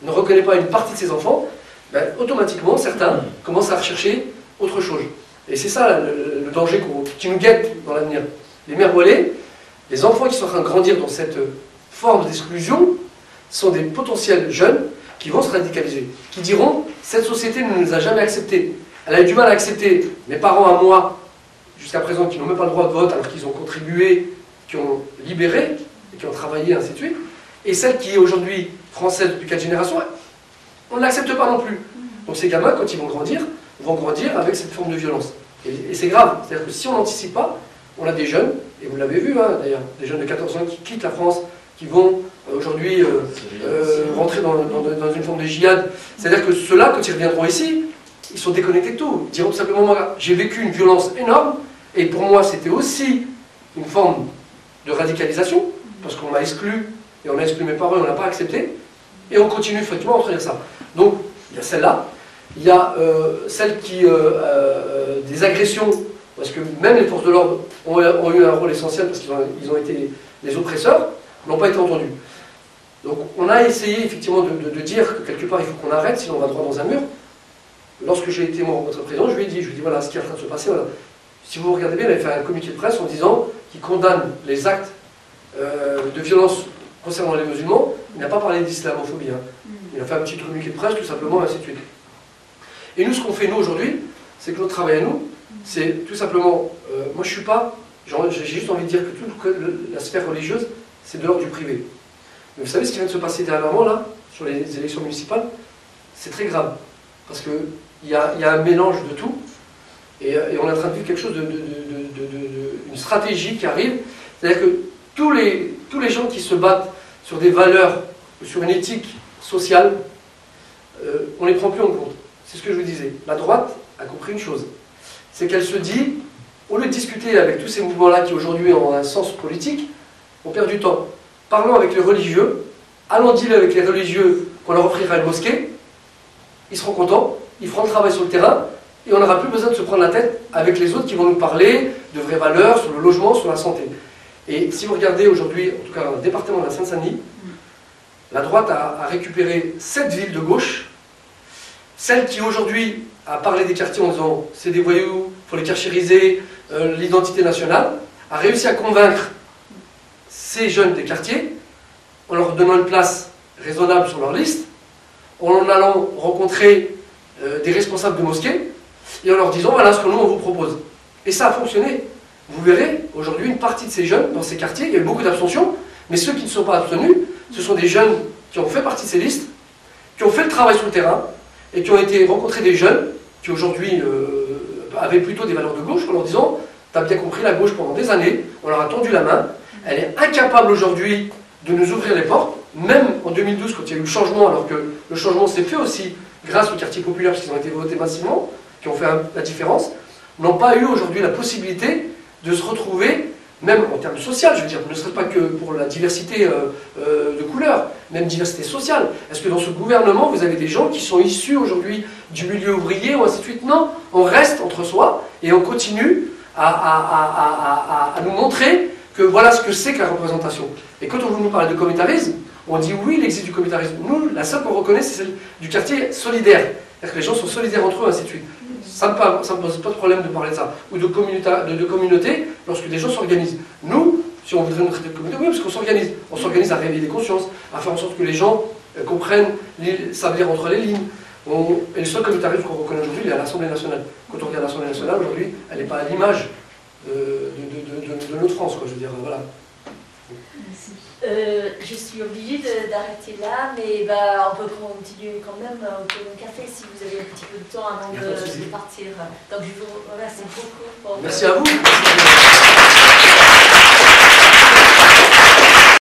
ne reconnaît pas une partie de ses enfants, ben, automatiquement certains commencent à rechercher autre chose. Et c'est ça le danger qui nous guette dans l'avenir. Les mères voilées, les enfants qui sont en train de grandir dans cette forme d'exclusion, sont des potentiels jeunes qui vont se radicaliser, qui diront « cette société ne nous a jamais acceptés ». Elle a eu du mal à accepter mes parents à moi, jusqu'à présent, qui n'ont même pas le droit de vote, alors qu'ils ont contribué, qui ont libéré, et qui ont travaillé, ainsi de suite. Et celle qui est aujourd'hui française depuis 4 générations, on ne l'accepte pas non plus. Donc ces gamins, quand ils vont grandir avec cette forme de violence. Et c'est grave. C'est-à-dire que si on n'anticipe pas, on a des jeunes, et vous l'avez vu hein, d'ailleurs, des jeunes de 14 ans qui quittent la France, qui vont aujourd'hui rentrer dans une forme de djihad. C'est-à-dire que ceux-là, quand ils reviendront ici, ils sont déconnectés de tout. Ils diront tout simplement, moi, j'ai vécu une violence énorme, et pour moi, c'était aussi une forme de radicalisation, parce qu'on m'a exclu, et on a exclu mes parents, et on n'a pas accepté, et on continue effectivement à entraîner ça. Donc, il y a celle-là, il y a celle qui, des agressions, parce que même les forces de l'ordre ont eu un rôle essentiel, parce qu'ils ont été les oppresseurs, n'ont pas été entendus. Donc, on a essayé effectivement de dire que quelque part, il faut qu'on arrête, sinon on va droit dans un mur. Lorsque j'ai été rencontré le président, je lui ai dit voilà ce qui est en train de se passer, voilà. Si vous regardez bien, il avait fait un communiqué de presse en disant qu'il condamne les actes de violence concernant les musulmans. Il n'a pas parlé d'islamophobie. Hein. Il a fait un petit communiqué de presse, tout simplement, et ainsi de suite. Et nous, ce qu'on fait, nous, aujourd'hui, c'est que notre travail à nous, c'est tout simplement... moi, je suis pas... J'ai juste envie de dire que toute la sphère religieuse, c'est de l'ordre du privé. Mais vous savez ce qui vient de se passer dernièrement, là, sur les élections municipales? C'est très grave. Parce qu'il y a un mélange de tout. Et on est en train de vivre quelque chose une stratégie qui arrive. C'est-à-dire que tous les gens qui se battent sur des valeurs, sur une éthique sociale, on ne les prend plus en compte. C'est ce que je vous disais. La droite a compris une chose. C'est qu'elle se dit, au lieu de discuter avec tous ces mouvements-là qui aujourd'hui ont un sens politique, on perd du temps. Parlons avec les religieux, allons dealer avec les religieux qu'on leur offrira une mosquée, ils seront contents, ils feront le travail sur le terrain, et on n'aura plus besoin de se prendre la tête avec les autres qui vont nous parler de vraies valeurs sur le logement, sur la santé. Et si vous regardez aujourd'hui, en tout cas dans le département de la Seine-Saint-Denis, la droite a récupéré 7 villes de gauche, celle qui aujourd'hui a parlé des quartiers en disant c'est des voyous, il faut les carchériser, l'identité nationale, a réussi à convaincre ces jeunes des quartiers en leur donnant une place raisonnable sur leur liste, en allant rencontrer des responsables de mosquées et en leur disant voilà ce que nous on vous propose. Et ça a fonctionné. Vous verrez aujourd'hui une partie de ces jeunes dans ces quartiers, il y a eu beaucoup d'abstention, mais ceux qui ne sont pas abstenus, ce sont des jeunes qui ont fait partie de ces listes, qui ont fait le travail sur le terrain et qui ont été rencontrer des jeunes qui aujourd'hui avaient plutôt des valeurs de gauche en leur disant t'as bien compris, la gauche pendant des années, on leur a tendu la main, elle est incapable aujourd'hui de nous ouvrir les portes, même en 2012 quand il y a eu le changement, alors que le changement s'est fait aussi grâce aux quartiers populaires parce qu'ils ont été votés massivement, qui ont fait la différence, n'ont pas eu aujourd'hui la possibilité de se retrouver, même en termes social, je veux dire, ne serait-ce pas que pour la diversité de couleurs, même diversité sociale. Est-ce que dans ce gouvernement, vous avez des gens qui sont issus aujourd'hui du milieu ouvrier ou ainsi de suite? Non, on reste entre soi et on continue à nous montrer que voilà ce que c'est que la représentation. Et quand on veut nous parler de communautarisme, on dit oui, il existe du communautarisme. Nous, la seule qu'on reconnaît, c'est celle du quartier solidaire. C'est-à-dire que les gens sont solidaires entre eux, ainsi de suite. Ça ne me pose pas de problème de parler de ça. Ou de communauté, lorsque des gens s'organisent. Nous, si on voudrait nous traiter de communauté, oui, parce qu'on s'organise. On s'organise à réveiller les consciences, à faire en sorte que les gens comprennent, savent lire entre les lignes. Et le seul communautarisme qu'on reconnaît aujourd'hui, il est à l'Assemblée nationale. Quand on regarde l'Assemblée nationale, aujourd'hui, elle n'est pas à l'image de notre France, quoi, je veux dire, voilà. Je suis obligée d'arrêter là, mais bah, on peut continuer quand même au café si vous avez un petit peu de temps avant de partir. Donc je vous remercie beaucoup. Merci à vous.